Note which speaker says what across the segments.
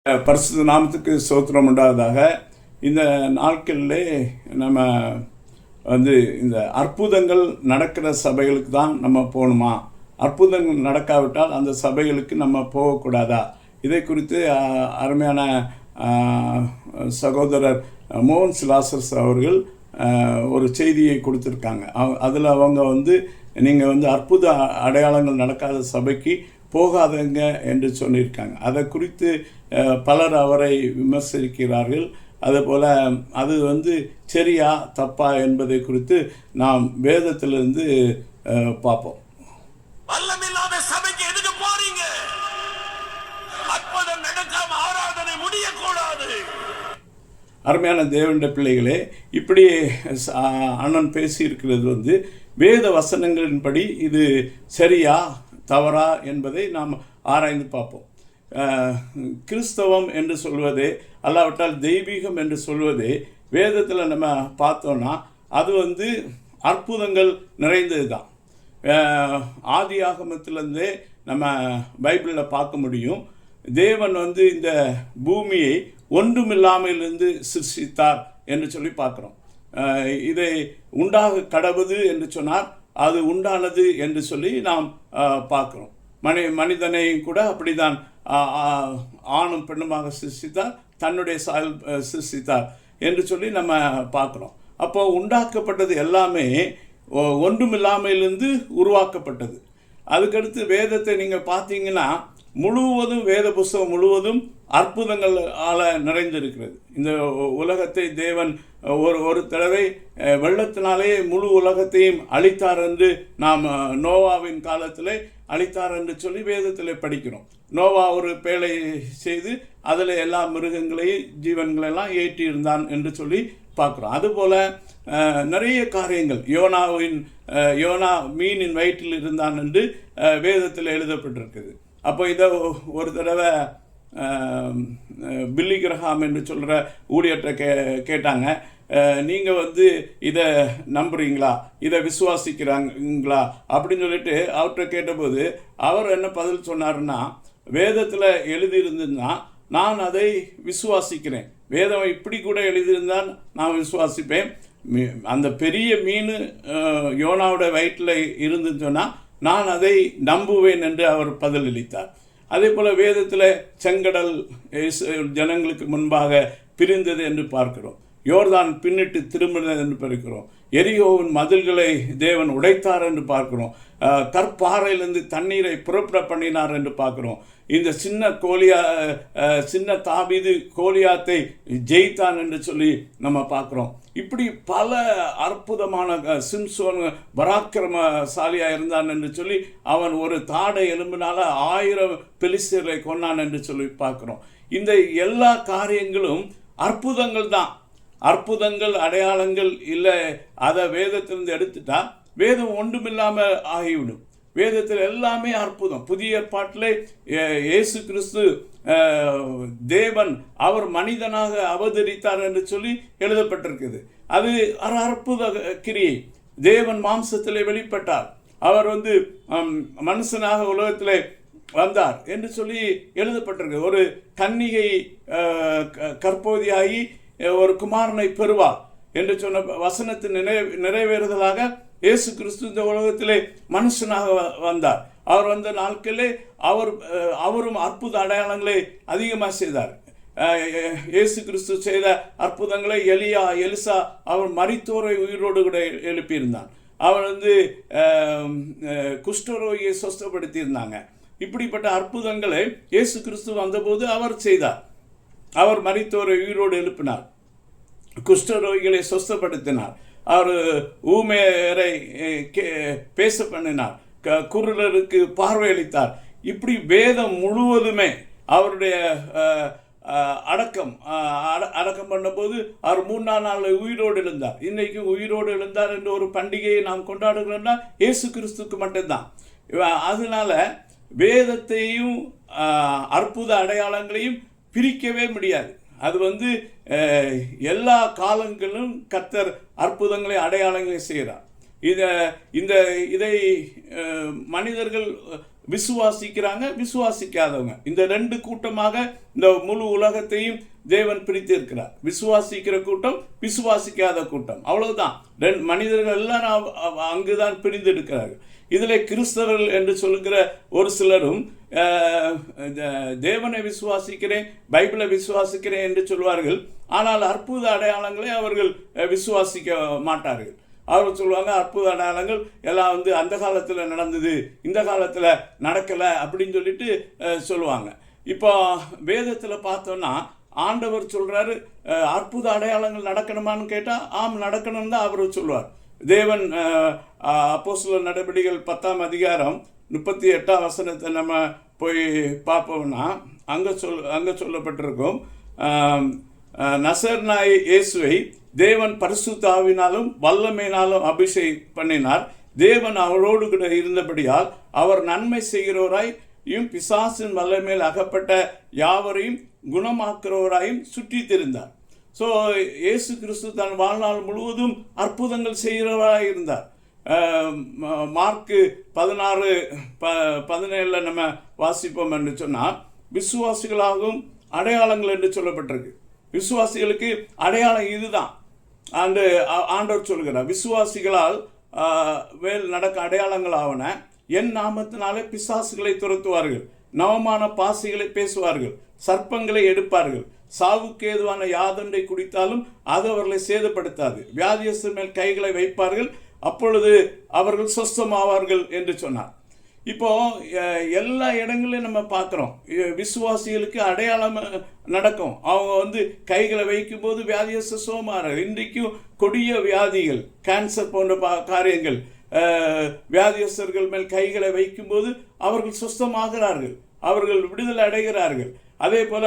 Speaker 1: பரிசுத்த நாமத்துக்கு ஸ்தோத்திரம் உண்டாவதாக. இந்த நாட்களிலே நம்ம இந்த அற்புதங்கள் நடக்கிற சபைகளுக்கு தான் நம்ம போகணுமா, அற்புதங்கள் நடக்காவிட்டால் அந்த சபைகளுக்கு நம்ம போகக்கூடாதா, இதை குறித்து அருமையான சகோதரர் மோகன் சிலாசர்ஸ் அவர்கள் ஒரு செய்தியை கொடுத்துருக்காங்க. அதில் அவங்க நீங்கள் அற்புத அடையாளங்கள் நடக்காத சபைக்கு போகாதங்க என்று சொல்லியிருக்காங்க. அதை குறித்து பலர் அவரை விமர்சிக்கிறார்கள். அதுபோல் அது சரியா தப்பா என்பதை குறித்து நாம் வேதத்திலிருந்து பார்ப்போம். அருமையான தேவனுடைய பிள்ளைகளே, இப்படி அண்ணன் பேசியிருக்கிறது வேத வசனங்களின்படி இது சரியா தவறா என்பதை நாம் ஆராய்ந்து பார்ப்போம். கிறிஸ்தவம் என்று சொல்வதே, அல்லாவிட்டால் தெய்வீகம் என்று சொல்வதே வேதத்தில் நம்ம பார்த்தோன்னா அது அற்புதங்கள் நிறைந்தது தான். ஆதி ஆகமத்திலேருந்தே நம்ம பைபிளில் பார்க்க முடியும். தேவன் இந்த பூமியை ஒன்றுமில்லாமலிருந்து சிருஷ்டித்தார் என்று சொல்லி பார்க்குறோம். இதை உண்டாக கடவுது என்று சொன்னார், அது உண்டானது என்று சொல்லி நாம் பார்க்குறோம். மனிதனையும் கூட அப்படிதான் ஆணும் பெண்ணுமாக சிருஷ்டித்தார், தன்னுடைய சாயல் சிருஷ்டித்தார் என்று சொல்லி நம்ம பார்க்குறோம். அப்போ உண்டாக்கப்பட்டது எல்லாமே ஒன்றுமில்லாமையிலிருந்து உருவாக்கப்பட்டது. அதுக்கடுத்து வேதத்தை நீங்கள் பார்த்தீங்கன்னா முழுவதும், வேத புஸ்தகம் முழுவதும் அற்புதங்களால் நிறைந்திருக்கிறது. இந்த உலகத்தை தேவன் ஒரு தடவை வெள்ளத்தினாலேயே முழு உலகத்தையும் அழித்தார் என்று நாம் நோவாவின் காலத்தில் அழித்தார் என்று சொல்லி வேதத்தில் படிக்கிறோம். நோவா ஒரு பேழை செய்து அதில் எல்லா மிருகங்களையும் ஜீவன்களெல்லாம் ஏற்றி இருந்தான் என்று சொல்லி பார்க்குறோம். அதுபோல் நிறைய காரியங்கள், யோனா மீனின் வயிற்றில் இருந்தான் என்று வேதத்தில் எழுதப்பட்டிருக்குது. அப்போ இதை ஒரு தடவை பில்லி கிரஹாம் என்று சொல்கிற ஊழியர்கிட்ட கேட்டாங்க, நீங்கள் இதை நம்புறீங்களா, இதை விசுவாசிக்கிறாங்களா அப்படின்னு சொல்லிட்டு அவர்கிட்ட கேட்டபோது அவர் என்ன பதில் சொன்னார்னா, வேதத்தில் எழுதியிருந்ததுன்னா நான் அதை விசுவாசிக்கிறேன், வேதம் இப்படி கூட எழுதியிருந்தால் நான் விசுவாசிப்பேன், அந்த பெரிய மீன் யோனாவோட வயிற்றில் இருந்துன்னு சொன்னால் நான் அதை நம்புவேன் என்று அவர் பதிலளித்தார். அதே போல் வேதத்தில் செங்கடல் ஜனங்களுக்கு முன்பாக பிரிந்தது என்று பார்க்கிறோம். யோர்தான் பின்னிட்டு திரும்பினது என்று பார்க்கிறோம். எரியோவின் மதில்களை தேவன் உடைத்தார் என்று பார்க்கிறோம். கற்பாறையிலிருந்து தண்ணீரை புறப்பட பண்ணினார் என்று பார்க்கிறோம். இந்த சின்ன தாவீது கோலியாத்தை ஜெயித்தான் என்று சொல்லி நம்ம பார்க்குறோம். இப்படி பல அற்புதமான, சிம்சோன் பராக்கிரமசாலியாக இருந்தான் என்று சொல்லி அவன் ஒரு தாடை எலும்பினால 1000 பெலிஸ்தரை கொன்னான் என்று சொல்லி பார்க்குறோம். இந்த எல்லா காரியங்களும் அற்புதங்கள் தான். அற்புதங்கள் அடையாளங்கள் இல்லை, அதை வேதத்திலிருந்து எடுத்துட்டா வேதம் ஒன்றுமில்லாமல் ஆகிவிடும். வேதத்தில் எல்லாமே அற்புதம். புதிய ஏற்பாட்டிலே இயேசு கிறிஸ்து தேவன் அவர் மனிதனாக அவதரித்தார் என்று சொல்லி எழுதப்பட்டிருக்குது. அது அற்புத கிரியை. தேவன் மாம்சத்திலே வெளிப்பட்டார், அவர் மனுஷனாக உலகத்திலே வந்தார் என்று சொல்லி எழுதப்பட்டிருக்கு. ஒரு கன்னிகை கற்போதியாகி ஒரு குமாரனை பெறுவார் என்று சொன்ன வசனத்தின் நிறைவேறுதலாக இயேசு கிறிஸ்து இந்த உலகத்திலே மனுஷனாக வந்தார். அவர் வந்த நாட்களிலே அவரும் அற்புத அடையாளங்களை அதிகமாக செய்தார். இயேசு கிறிஸ்து செய்த அற்புதங்களை எலிசா அவர் மரித்தோரை உயிரோடு கூட எழுப்பியிருந்தான். அவர் குஷ்டரோகியை சொஸ்தப்படுத்தியிருந்தாங்க. இப்படிப்பட்ட அற்புதங்களை இயேசு கிறிஸ்து வந்தபோது அவர் செய்தார். அவர் மரித்தோரை உயிரோடு எழுப்பினார், குஷ்டரோகிகளை சொஸ்தப்படுத்தினார், அவர் ஊமையரை பேச பண்ணினார், குருடருக்கு பார்வையளித்தார். இப்படி வேதம் முழுவதுமே அவருடைய அடக்கம் பண்ணும்போது அவர் 3ஆம் நாள் உயிரோடு எழுந்தார். இன்னைக்கு உயிரோடு எழுந்தார் என்று ஒரு பண்டிகையை நாம் கொண்டாடுகிறோம்னா இயேசு கிறிஸ்துக்கு மட்டும்தான். அதனால வேதத்தையும் அற்புத அடையாளங்களையும் பிரிக்கவே முடியாது. அது எல்லா காலங்களிலும் கர்த்தர் அற்புதங்களை அடையாளங்களை செய்கிறார். இதை மனிதர்கள் விசுவாசிக்கிறாங்க, விசுவாசிக்காதவங்க. இந்த ரெண்டு கூட்டமாக இந்த முழு உலகத்தையும் தேவன் பிரித்து இருக்கிறார். விசுவாசிக்கிற கூட்டம், விசுவாசிக்காத கூட்டம், அவ்வளவுதான். மனிதர்கள் எல்லாரும் அங்குதான் பிரிந்து இருக்கிறார்கள். இதில் கிறிஸ்தவர்கள் என்று சொல்லுகிற ஒரு சிலரும் தேவனை விசுவாசிக்கிறேன், பைபிளை விசுவாசிக்கிறேன் என்று சொல்வார்கள். ஆனால் அற்புத அடையாளங்களை அவர்கள் விசுவாசிக்க மாட்டார்கள். அவர் சொல்லுவாங்க, அற்புத அடையாளங்கள் எல்லாம் அந்த காலத்தில் நடந்தது, இந்த காலத்தில் நடக்கலை அப்படின்னு சொல்லிட்டு சொல்லுவாங்க. இப்போ வேதத்தில் பார்த்தோன்னா ஆண்டவர் சொல்கிறாரு, அற்புத அடையாளங்கள் நடக்கணுமான்னு கேட்டால் ஆம் நடக்கணும்னு தான் அவர் சொல்லுவார். தேவன் அப்போஸ்தலர் நடபடிகள் 10ஆம் அதிகாரம் 38ஆம் வசனத்தை நம்ம போய் பார்ப்போம்னா அங்கே சொல்லப்பட்டிருக்கும், நசரேயனாகிய இயேசுவை தேவன் பரிசுத்த ஆவியினாலும் வல்லமையினாலும் அபிஷேகம் பண்ணினார். தேவன் அவரோடு கூட இருந்தபடியால் அவர் நன்மை செய்கிறவராயும் பிசாசின் வல்லமையில் அகப்பட்ட யாவரையும் குணமாக்குறவராயும் சுற்றி திரிந்தார். ஸோ இயேசு கிறிஸ்து தன் வாழ்நாள் முழுவதும் அற்புதங்கள் செய்கிறவராக இருந்தார். மார்க்கு 16:17 நம்ம வாசிப்போம் என்று சொன்னால், விசுவாசிகளாகவும் அடையாளங்கள் என்று சொல்லப்பட்டிருக்கு. விசுவாசிகளுக்கு அடையாளம் இதுதான். ஆண்டவர் சொல்கிறார், விசுவாசிகளால் வேல் நடக்க அடையாளங்கள் ஆவன, என் நாமத்தினாலே பிசாசுகளை துரத்துவார்கள், நவமான பாசிகளை பேசுவார்கள், சர்ப்பங்களை எடுப்பார்கள், சாவுக்கு ஏதுவான யாதொன்றை குடித்தாலும் அது அவர்களை சேதப்படுத்தாது, வியாதியஸ்தர் மேல் கைகளை வைப்பார்கள், அப்பொழுது அவர்கள் சொஸ்தமாவார்கள் என்று சொன்னார். இப்போ எல்லா இடங்களையும் நம்ம பார்க்குறோம், விசுவாசிகளுக்கு அடையாளம் நடக்கும். அவங்க கைகளை வைக்கும்போது வியாதியஸ்தர் சுகமாறார்கள். இன்றைக்கும் கொடிய வியாதிகள், கேன்சர் போன்ற காரியங்கள், வியாதியஸ்தர்கள் மேல் கைகளை வைக்கும்போது அவர்கள் சுஸ்தமாகிறார்கள், அவர்கள் விடுதலை அடைகிறார்கள். அதே போல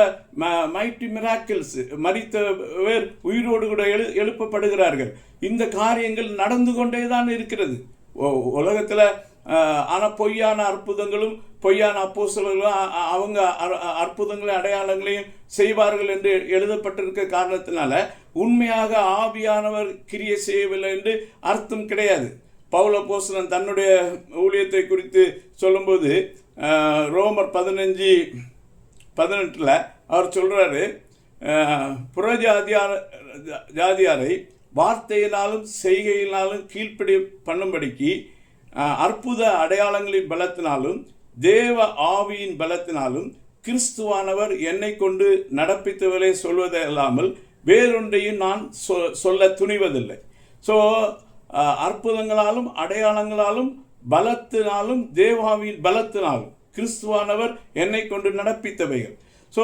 Speaker 1: மைட்டி மிராக்கிள்ஸ், மரித்தவர் உயிரோடு கூட எழுப்பப்படுகிறார்கள். இந்த காரியங்கள் நடந்து கொண்டே தான் இருக்கிறது உலகத்தில். ஆனால் பொய்யான அற்புதங்களும் பொய்யான அப்போஸ்தலர்களும் அவங்க அற்புதங்களையும் அடையாளங்களையும் செய்வார்கள் என்று எழுதப்பட்டிருக்க காரணத்தினால உண்மையாக ஆவியானவர் கிரியை செய்யவில்லை என்று அர்த்தம் கிடையாது. பவுல் அப்போஸ்தலன் தன்னுடைய ஊழியத்தை குறித்து சொல்லும்போது ரோமர் 15:18 அவர் சொல்கிறாரு, புறஜாதியாரை வார்த்தையினாலும் செய்கையினாலும் கீழ்ப்படி பண்ணும்படிக்கு அற்புத அடையாளங்களின் பலத்தினாலும் தேவ ஆவியின் பலத்தினாலும் கிறிஸ்துவானவர் என்னை கொண்டு நடப்பித்தவரை சொல்வதை இல்லாமல் வேறொன்றையும் நான் சொல்ல துணிவதில்லை. ஸோ அற்புதங்களாலும் அடையாளங்களாலும் பலத்தினாலும் தேவாவியின் பலத்தினாலும் கிறிஸ்துவானவர் என்னை கொண்டு நடப்பித்தவைகள். ஸோ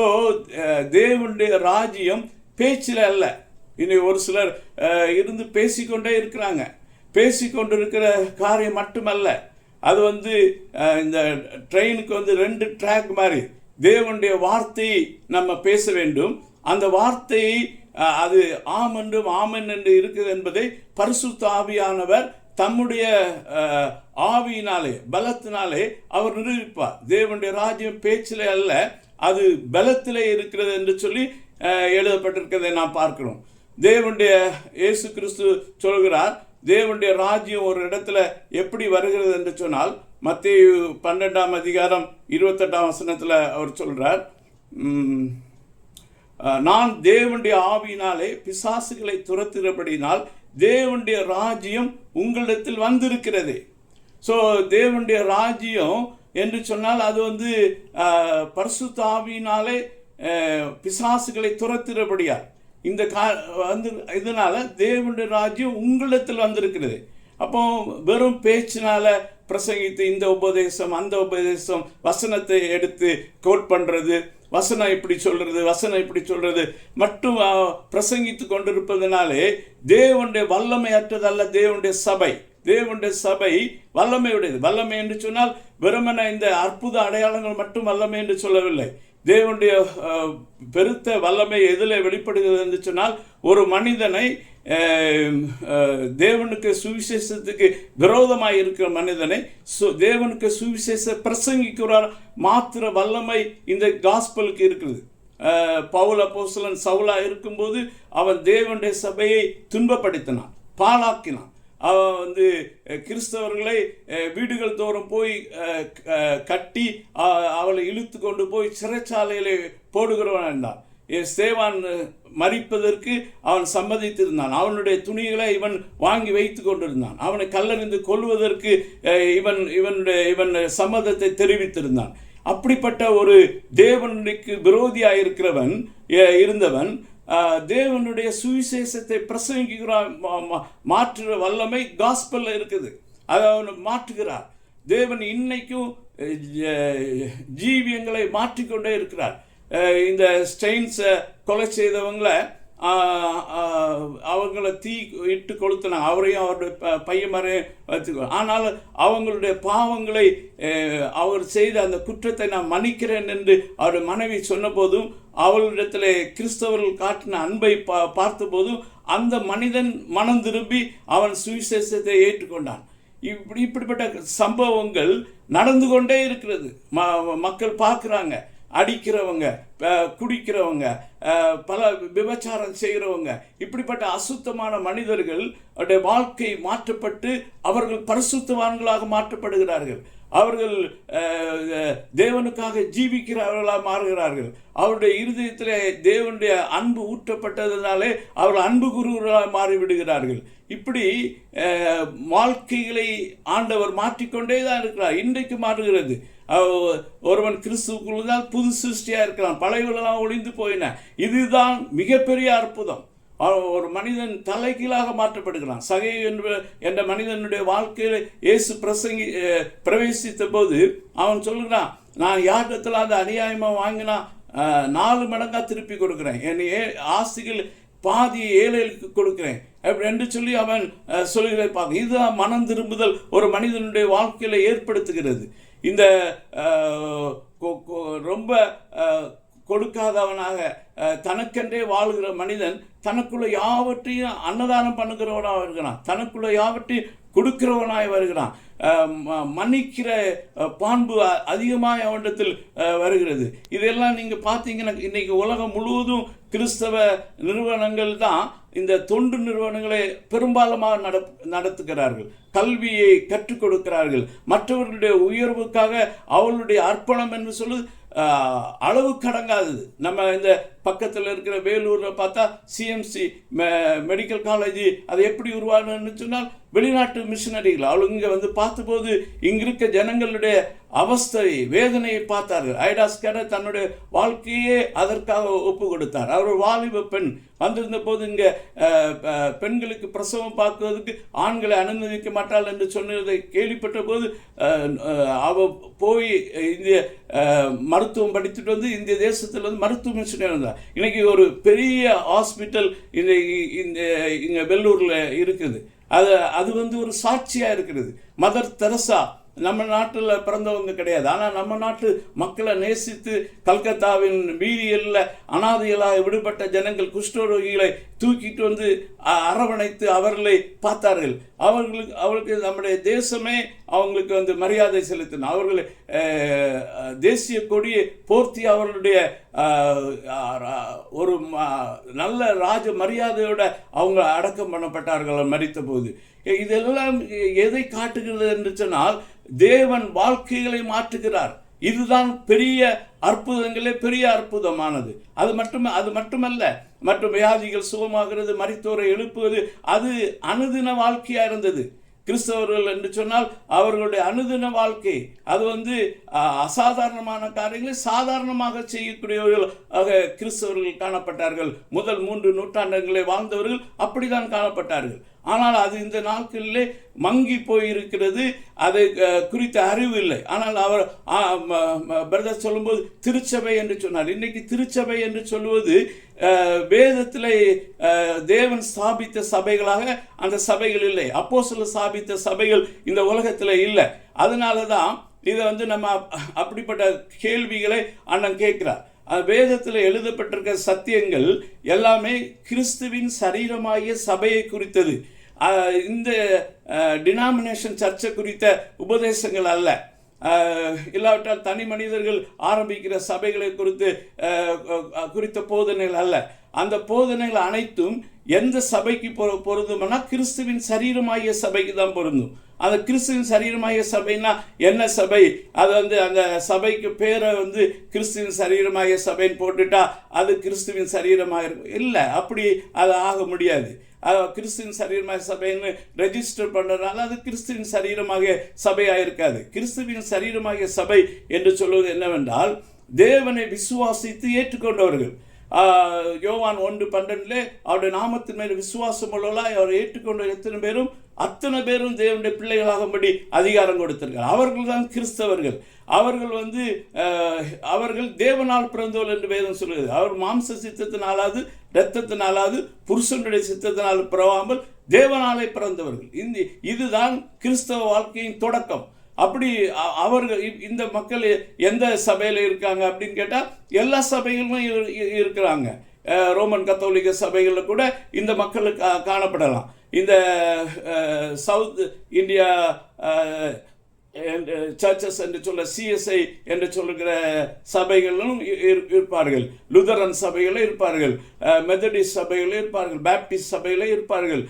Speaker 1: தேவனுடைய ராஜ்யம் பேச்சில் அல்ல. இனி ஒரு சிலர் இருந்து பேசிக்கொண்டே இருக்கிறாங்க. பேசிக்கொண்டிருக்கிற காரியம் மட்டுமல்ல, அது இந்த ட்ரெயினுக்கு 2 ட்ராக் மாதிரி. தேவனுடைய வார்த்தையை நம்ம பேச வேண்டும். அந்த வார்த்தையை அது ஆம் என்றும் ஆமென் என்று இருக்குது என்பதை பரிசுத்த ஆவியானவர் தம்முடைய ஆவியினாலே பலத்தினாலே அவர் நிரூபிப்பார். தேவனுடைய ராஜ்யம் பேச்சிலே அல்ல, அது பலத்திலே இருக்கிறது என்று சொல்லி எழுதப்பட்டிருக்கிறதை நாம் பார்க்கிறோம். தேவனுடைய இயேசு கிறிஸ்து சொல்கிறார், தேவனுடைய ராஜ்யம் ஒரு இடத்துல எப்படி வருகிறது என்று சொன்னால், மத்தேயு 12ஆம் அதிகாரம் 28ஆம் வசனத்தில் அவர் சொல்றார், நான் தேவனுடைய ஆவியினாலே பிசாசுகளை துரத்துகிறபடினால் தேவனுடைய ராஜ்யம் உங்களிடத்தில் வந்திருக்கிறது. ஸோ தேவனுடைய ராஜ்யம் என்று சொன்னால் அது பரிசுத்த ஆவியினாலே பிசாசுகளை துரத்துகிறபடியால் இந்த இதனால தேவனுடைய ராஜ்யம் உங்களிடத்தில் வந்திருக்கிறது. அப்போ வெறும் பேச்சினால பிரசங்கித்து இந்த உபதேசம் அந்த உபதேசம் வசனத்தை எடுத்து கோட் பண்ணுறது, வசனம் இப்படி சொல்றது வசனம் இப்படி சொல்றது மட்டும் பிரசங்கித்து கொண்டிருப்பதனாலே தேவனுடைய வல்லமையற்றதல்ல தேவனுடைய சபை. தேவனுடைய சபை வல்லமையுடையது. வல்லமை என்று சொன்னால் வெறுமன இந்த அற்புத அடையாளங்கள் மட்டும் வல்லமை என்று சொல்லவில்லை. தேவனுடைய பெருத்த வல்லமை எதில் வெளிப்படுகிறது என்று சொன்னால், ஒரு மனிதனை தேவனுக்கு சுவிசேஷத்துக்கு விரோதமாக இருக்கிற மனிதனை தேவனுக்கு சுவிசேஷ பிரசங்கிக்கிறார் மாத்திர வல்லமை இந்த காஸ்பலுக்கு இருக்குது. பவுல் அப்போஸ்தலன் சவுலா இருக்கும்போது அவன் தேவனுடைய சபையை துன்பப்படுத்தினான், பாழாக்கினான். அவன் வந்து கிறிஸ்தவர்களை வீடுகள் தோறும் போய் கட்டி அவளை இழுத்து கொண்டு போய் சிறைச்சாலையிலே போடுகிறவன் இருந்தான். ஸ்தேவான் மரிப்பதற்கு அவன் சம்மதித்திருந்தான். அவனுடைய துணிகளை இவன் வாங்கி வைத்து கொண்டிருந்தான். அவனை கல்லறிந்து கொல்வதற்கு இவன் சம்மதத்தை தெரிவித்திருந்தான். அப்படிப்பட்ட ஒரு தேவனுக்கு விரோதியாக இருந்தவன் தேவனுடைய சுவிசேஷத்தை பிரசங்கிக்கிறான். மாற்றுற வல்லமை காஸ்பல்ல இருக்குது. அதை அவன் மாற்றுகிறார். தேவன் இன்னைக்கும் ஜீவியங்களை மாற்றிக்கொண்டே இருக்கிறார். இந்த ஸ்டெயின்ஸை கொலை செய்தவங்களை அவங்கள தீ இட்டு கொளுத்தினாங்க. அவரையும் அவருடைய பையன்மாரையும் வச்சுக்கோ. ஆனால் அவங்களுடைய பாவங்களை அவர் செய்த அந்த குற்றத்தை நான் மன்னிக்கிறேன் என்று அவருடைய மனைவி சொன்ன போதும், அவளிடத்தில் கிறிஸ்தவர்கள் காட்டின அன்பை பார்த்த போதும் அந்த மனிதன் மனம் திரும்பி அவன் சுவிசேஷத்தை ஏற்றுக்கொண்டான். இப்படிப்பட்ட சம்பவங்கள் நடந்து கொண்டே இருக்கிறது. மக்கள் பார்க்குறாங்க. அடிக்கிறவங்க, குடிக்கிறவங்க, பல விபச்சாரம் செய்கிறவங்க, இப்படிப்பட்ட அசுத்தமான மனிதர்கள் வாழ்க்கை மாற்றப்பட்டு அவர்கள் பரிசுத்தவான்களாக மாற்றப்படுகிறார்கள். அவர்கள் தேவனுக்காக ஜீவிக்கிறவர்களாக மாறுகிறார்கள். அவருடைய இருதயத்திலே தேவனுடைய அன்பு ஊற்றப்பட்டதினாலே அவர்கள் அன்பு குருவர்களாக மாறிவிடுகிறார்கள். இப்படி வாழ்க்கைகளை ஆண்டவர் மாற்றிக்கொண்டே தான் இருக்கிறார். இன்றைக்கு மாறுகிறது. ஒருவன் கிறிஸ்துவுக்குள்ளதால் புது சிருஷ்டியாக இருக்கிறான், பழையவெல்லாம் ஒளிந்து போயின. இதுதான் மிகப்பெரிய அற்புதம். ஒரு மனிதன் தலைகீழாக மாற்றப்படுகிறான். சகை என்ற மனிதனுடைய வாழ்க்கையில் இயேசு பிரவேசித்த போது அவன் சொல்லுகிறான், நான் யாரிடத்தில் அந்த அநியாயமாக வாங்கினா 4 மடங்காக திருப்பி கொடுக்குறேன், என் ஆஸ்திகள் பாதி ஏழைகளுக்கு கொடுக்குறேன் அப்படி என்று சொல்லி அவன் சொல்லுகிறதை பார்க்க. இதுதான் மனம் திரும்புதல் ஒரு மனிதனுடைய வாழ்க்கையில் ஏற்படுத்துகிறது. இந்த ரொம்ப கொடுக்காதவனாக தனக்கென்றே வாழ்கிற மனிதன் தனக்குள்ள யாவற்றையும் அன்னதானம் பண்ணுகிறவனாக இருக்கிறான், தனக்குள்ள யாவற்றையும் கொடுக்கிறவனாய் வருகிறான். மன்னிக்கிற பான்பு அதிகமாக அவனிடத்தில் வருகிறது. இதெல்லாம் நீங்கள் பார்த்தீங்கன்னா இன்றைக்கி உலகம் முழுவதும் கிறிஸ்தவ நிறுவனங்கள் தான் இந்த தொண்டு நிறுவனங்களை பெரும்பாலுமாக நடத்துகிறார்கள். கல்வியை கற்றுக் கொடுக்கிறார்கள். மற்றவர்களுடைய உயர்வுக்காக அவளுடைய அர்ப்பணம் என்று சொல்லி அளவு கடங்காதது. நம்ம இந்த பக்கத்தில் இருக்கிற வேலூரில் பார்த்தா சிஎம்சி மெடிக்கல் காலேஜ் அது எப்படி உருவானதுன்னு சொன்னால் வெளிநாட்டு மிஷினரிகள் அவளுக்கு இங்கே வந்து பார்த்தபோது இங்கே இருக்க ஜனங்களுடைய அவஸ்தை வேதனையை பார்த்தார்கள். ஐடாஸ் கேட தன்னுடைய வாழ்க்கையே அதற்காக ஒப்பு கொடுத்தார். அவர் வாலிப பெண் வந்திருந்த போது இங்கே பெண்களுக்கு பிரசவம் பார்க்குவதற்கு ஆண்களை அனுமதிக்க மாட்டாள் என்று சொன்னதை கேள்விப்பட்ட போது அவ போய் இந்திய மருத்துவம் படித்துட்டு வந்து இந்திய தேசத்தில் வந்து மருத்துவ மிஷினரி இருந்தார். இன்னைக்கு ஒரு பெரிய ஹாஸ்பிட்டல் இங்கே வெள்ளூரில் இருக்குது. அது வந்து ஒரு சாட்சியாக இருக்கிறது. மதர் தெரசா நம்ம நாட்டில் பிறந்தவங்க கிடையாது. ஆனால் நம்ம நாட்டு மக்களை நேசித்து கல்கத்தாவின் வீதிகளில் அனாதைகளாக விடுபட்ட ஜனங்கள் குஷ்டரோகிகளை தூக்கிட்டு வந்து அரவணைத்து அவர்களை பார்த்தார்கள். அவர்களுக்கு நம்முடைய தேசமே அவங்களுக்கு வந்து மரியாதை செலுத்தின. அவர்களை தேசிய கொடியை போர்த்தி அவர்களுடைய ஒரு நல்ல ராஜ மரியாதையோட அவங்க அடக்கம் பண்ணப்பட்டார்கள் மரித்த போது. இதெல்லாம் எதை காட்டுகிறது என்று சொன்னால் தேவன் வாழ்க்கைகளை மாற்றுகிறார். இதுதான் பெரிய அற்புதங்களே பெரிய அற்புதமானது. அது மட்டுமல்ல, மற்றும் வியாதிகள் சுகமாகிறது, மரித்தோரை எழுப்புவது, அது அனுதின வாழ்க்கையாக இருந்தது. கிறிஸ்தவர்கள் என்று சொன்னால் அவர்களுடைய அனுதின வாழ்க்கை அது வந்து அசாதாரணமான காரியங்களை சாதாரணமாக செய்யக்கூடியவர்களாக கிறிஸ்தவர்கள் காணப்பட்டார்கள். முதல் 3 நூற்றாண்டுகளை வாழ்ந்தவர்கள் அப்படிதான் காணப்பட்டார்கள். ஆனால் அது இந்த நாட்களிலே மங்கி போயிருக்கிறது. அதை குறித்த அறிவு இல்லை. ஆனால் அவர் பிரதர் சொல்லும்போது திருச்சபை என்று சொன்னார். இன்னைக்கு திருச்சபை என்று சொல்லுவது வேதத்தில் தேவன் ஸ்தாபித்த சபைகளாக அந்த சபைகள் இல்லை. அப்போஸ்தலர் ஸ்தாபித்த சபைகள் இந்த உலகத்தில் இல்லை. அதனால தான் இதை வந்து நம்ம அப்படிப்பட்ட கேள்விகளை அண்ணன் கேட்கிறார். வேதத்தில் எழுதப்பட்டிருக்க சத்தியங்கள் எல்லாமே கிறிஸ்துவின் சரீரமாகிய சபையை குறித்தது. இந்த டினாமினேஷன் சர்ச்சை குறித்த உபதேசங்கள் அல்ல. இல்லாவிட்டால் தனி மனிதர்கள் ஆரம்பிக்கிற சபைகளை குறித்த போதனைகள் அல்ல. அந்த போதனைகள் அனைத்தும் எந்த சபைக்கு பொருந்தும்னா கிறிஸ்துவின் சரீரமாகிய சபைக்கு தான் பொருந்தும். அந்த கிறிஸ்துவின் சரீரமாகிய சபைன்னா என்ன சபை? அது அந்த சபைக்கு பேரை கிறிஸ்துவின் சரீரமாகிய சபைன்னு போட்டுட்டா அது கிறிஸ்துவின் சரீரமாக இருக்கும் இல்லை, அப்படி அது ஆக முடியாது. கிறிஸ்துவின் சரீரமாக சபைன்னு ரெஜிஸ்டர் பண்ணுறதுனால அது கிறிஸ்துவின் சரீரமாக சபையாக இருக்காது. கிறிஸ்துவின் சரீரமாகிய சபை என்று சொல்வது என்னவென்றால் தேவனை விசுவாசித்து ஏற்றுக்கொண்டவர்கள். யோவான் 1:12 அவருடைய நாமத்தின் மேல் விசுவாசம் உள்ளவர்களாய் அவர் ஏற்றுக்கொண்ட அத்தனை பேரும் தேவனுடைய பிள்ளைகளாகும்படி அதிகாரம் கொடுத்திருக்கிறார். அவர்கள் தான் கிறிஸ்தவர்கள். அவர்கள் தேவனால் பிறந்தவர்கள் என்று வேதம் சொல்கிறது. அவர் மாம்ச சித்தத்தினாலாவது இரத்தத்தினாலாவது புருஷனுடைய சித்தத்தினால் பிறவாமல் தேவனாலே பிறந்தவர்கள். இதுதான் கிறிஸ்தவ வாழ்க்கையின் தொடக்கம். அப்படி அவர்கள் இந்த மக்கள் எந்த சபையில் இருக்காங்க அப்படின்னு கேட்டால் எல்லா சபைகளும் இருக்கிறாங்க. ரோமன் கத்தோலிக்க சபைகளில் கூட இந்த மக்கள் காணப்படலாம். இந்த சவுத் இந்தியா சர்ச்சஸ் என்று சொல்ல சிஎஸ்ஐ என்று சொல்லுகிற சபைகளும் இருப்பார்கள், லுதரன் சபைகளும் இருப்பார்கள், மெத்தடிஸ்ட் சபைகளும் இருப்பார்கள், பேப்டிஸ்ட் சபைகளும் இருப்பார்கள்,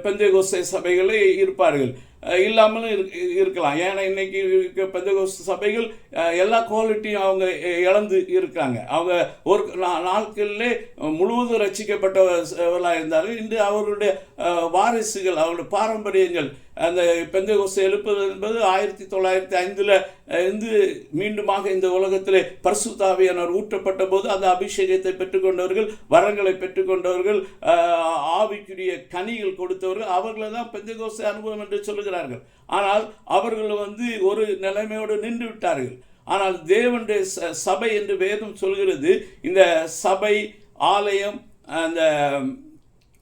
Speaker 1: பெந்தேகோஸ்தே சபைகளே இருப்பார்கள், இல்லாமலும் இருக்கலாம். ஏன்னா இன்னைக்கு பெந்தேகோஸ்தே சபைகள் எல்லா குவாலிட்டியும் அவங்க இழந்து இருக்காங்க. அவங்க ஒரு நாட்களிலே முழுவதும் ரட்சிக்கப்பட்டவர்களாக இருந்தாலும் இன்று அவர்களுடைய வாரிசுகள், அவருடைய பாரம்பரியங்கள், அந்த பெந்தேகோஸ்தே எழுப்புதல் என்பது 1905 இருந்து மீண்டுமாக இந்த உலகத்திலே பரிசுத்த ஆவியானவர் ஊற்றப்பட்ட போது அந்த அபிஷேகத்தை பெற்றுக்கொண்டவர்கள், வரங்களை பெற்றுக்கொண்டவர்கள், ஆவிக்குரிய கனிகள் கொடுத்தவர்கள், அவர்களை தான் பெந்தேகோஸ்தே அனுபவம் என்று சொல்லுகிறார்கள். ஆனால் அவர்கள் ஒரு நிலைமையோடு நின்று விட்டார்கள். ஆனால் தேவனுடைய சபை என்று வேதம் சொல்கிறது. இந்த சபை, ஆலயம், அந்த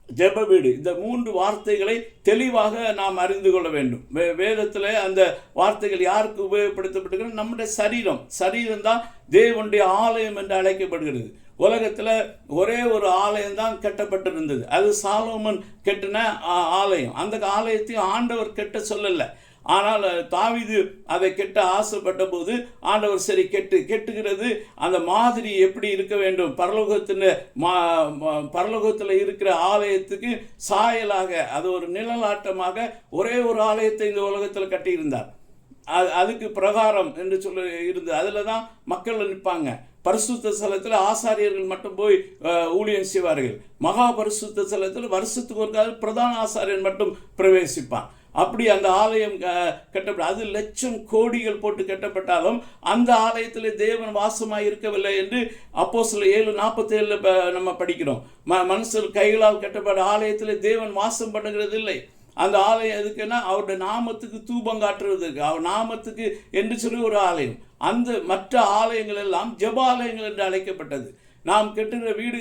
Speaker 1: ஜெப வீடு, இந்த 3 வார்த்தைகளை தெளிவாக நாம் அறிந்து கொள்ள வேண்டும். வேதத்தில் அந்த வார்த்தைகள் யாருக்கு உபயோகப்படுத்தப்பட்டிருக்கிறது? நம்முடைய சரீரம் தான் தேவனுடைய ஆலயம் என்று அழைக்கப்படுகிறது. உலகத்தில் ஒரே ஒரு ஆலயம் தான் கட்டப்பட்டிருந்தது. அது சாலோமன் கட்டின ஆலயம். அந்த ஆலயத்தையும் ஆண்டவர் கட்ட சொல்லலை. ஆனால் தாவீது அதை கெட்ட ஆசைப்பட்ட போது ஆண்டவர் சரி கெட்டுகிறது, அந்த மாதிரி எப்படி இருக்க வேண்டும், பரலோகத்தில் இருக்கிற ஆலயத்துக்கு சாயலாக, அது ஒரு நிழலாட்டமாக ஒரே ஒரு ஆலயத்தை இந்த உலகத்தில் கட்டியிருந்தார். அதுக்கு பிரகாரம் என்று சொல்லி இருந்தது. அதில் தான் மக்கள் நிற்பாங்க. பரிசுத்த ஸ்தலத்தில் ஆசாரியர்கள் மட்டும் போய் ஊழியம் செய்வார்கள். மகா பரிசுத்த ஸ்தலத்தில் வருஷத்துக்கு ஒரு பிரதான ஆசாரியன் மட்டும் பிரவேசிப்பான். அப்படி அந்த ஆலயம் கட்டப்பட்ட, அது லட்சம் கோடிகள் போட்டு கட்டப்பட்டாலும் அந்த ஆலயத்தில் தேவன் வாசமாக இருக்கவில்லை என்று அப்போஸ்தலர் 7:47 நம்ம படிக்கிறோம். மனுஷர் கைகளால் கட்டப்பட்ட ஆலயத்தில் தேவன் வாசம் பண்ணுகிறது இல்லை. அந்த ஆலயம் எதுக்குன்னா அவருடைய நாமத்துக்கு தூபம் காட்டுறதுக்கு, அவர் நாமத்துக்கு என்று சொல்லி ஒரு ஆலயம். அந்த மற்ற ஆலயங்கள் எல்லாம் ஜெப ஆலயங்கள் என்று அழைக்கப்பட்டது. நாம் கட்டுகிற வீடு,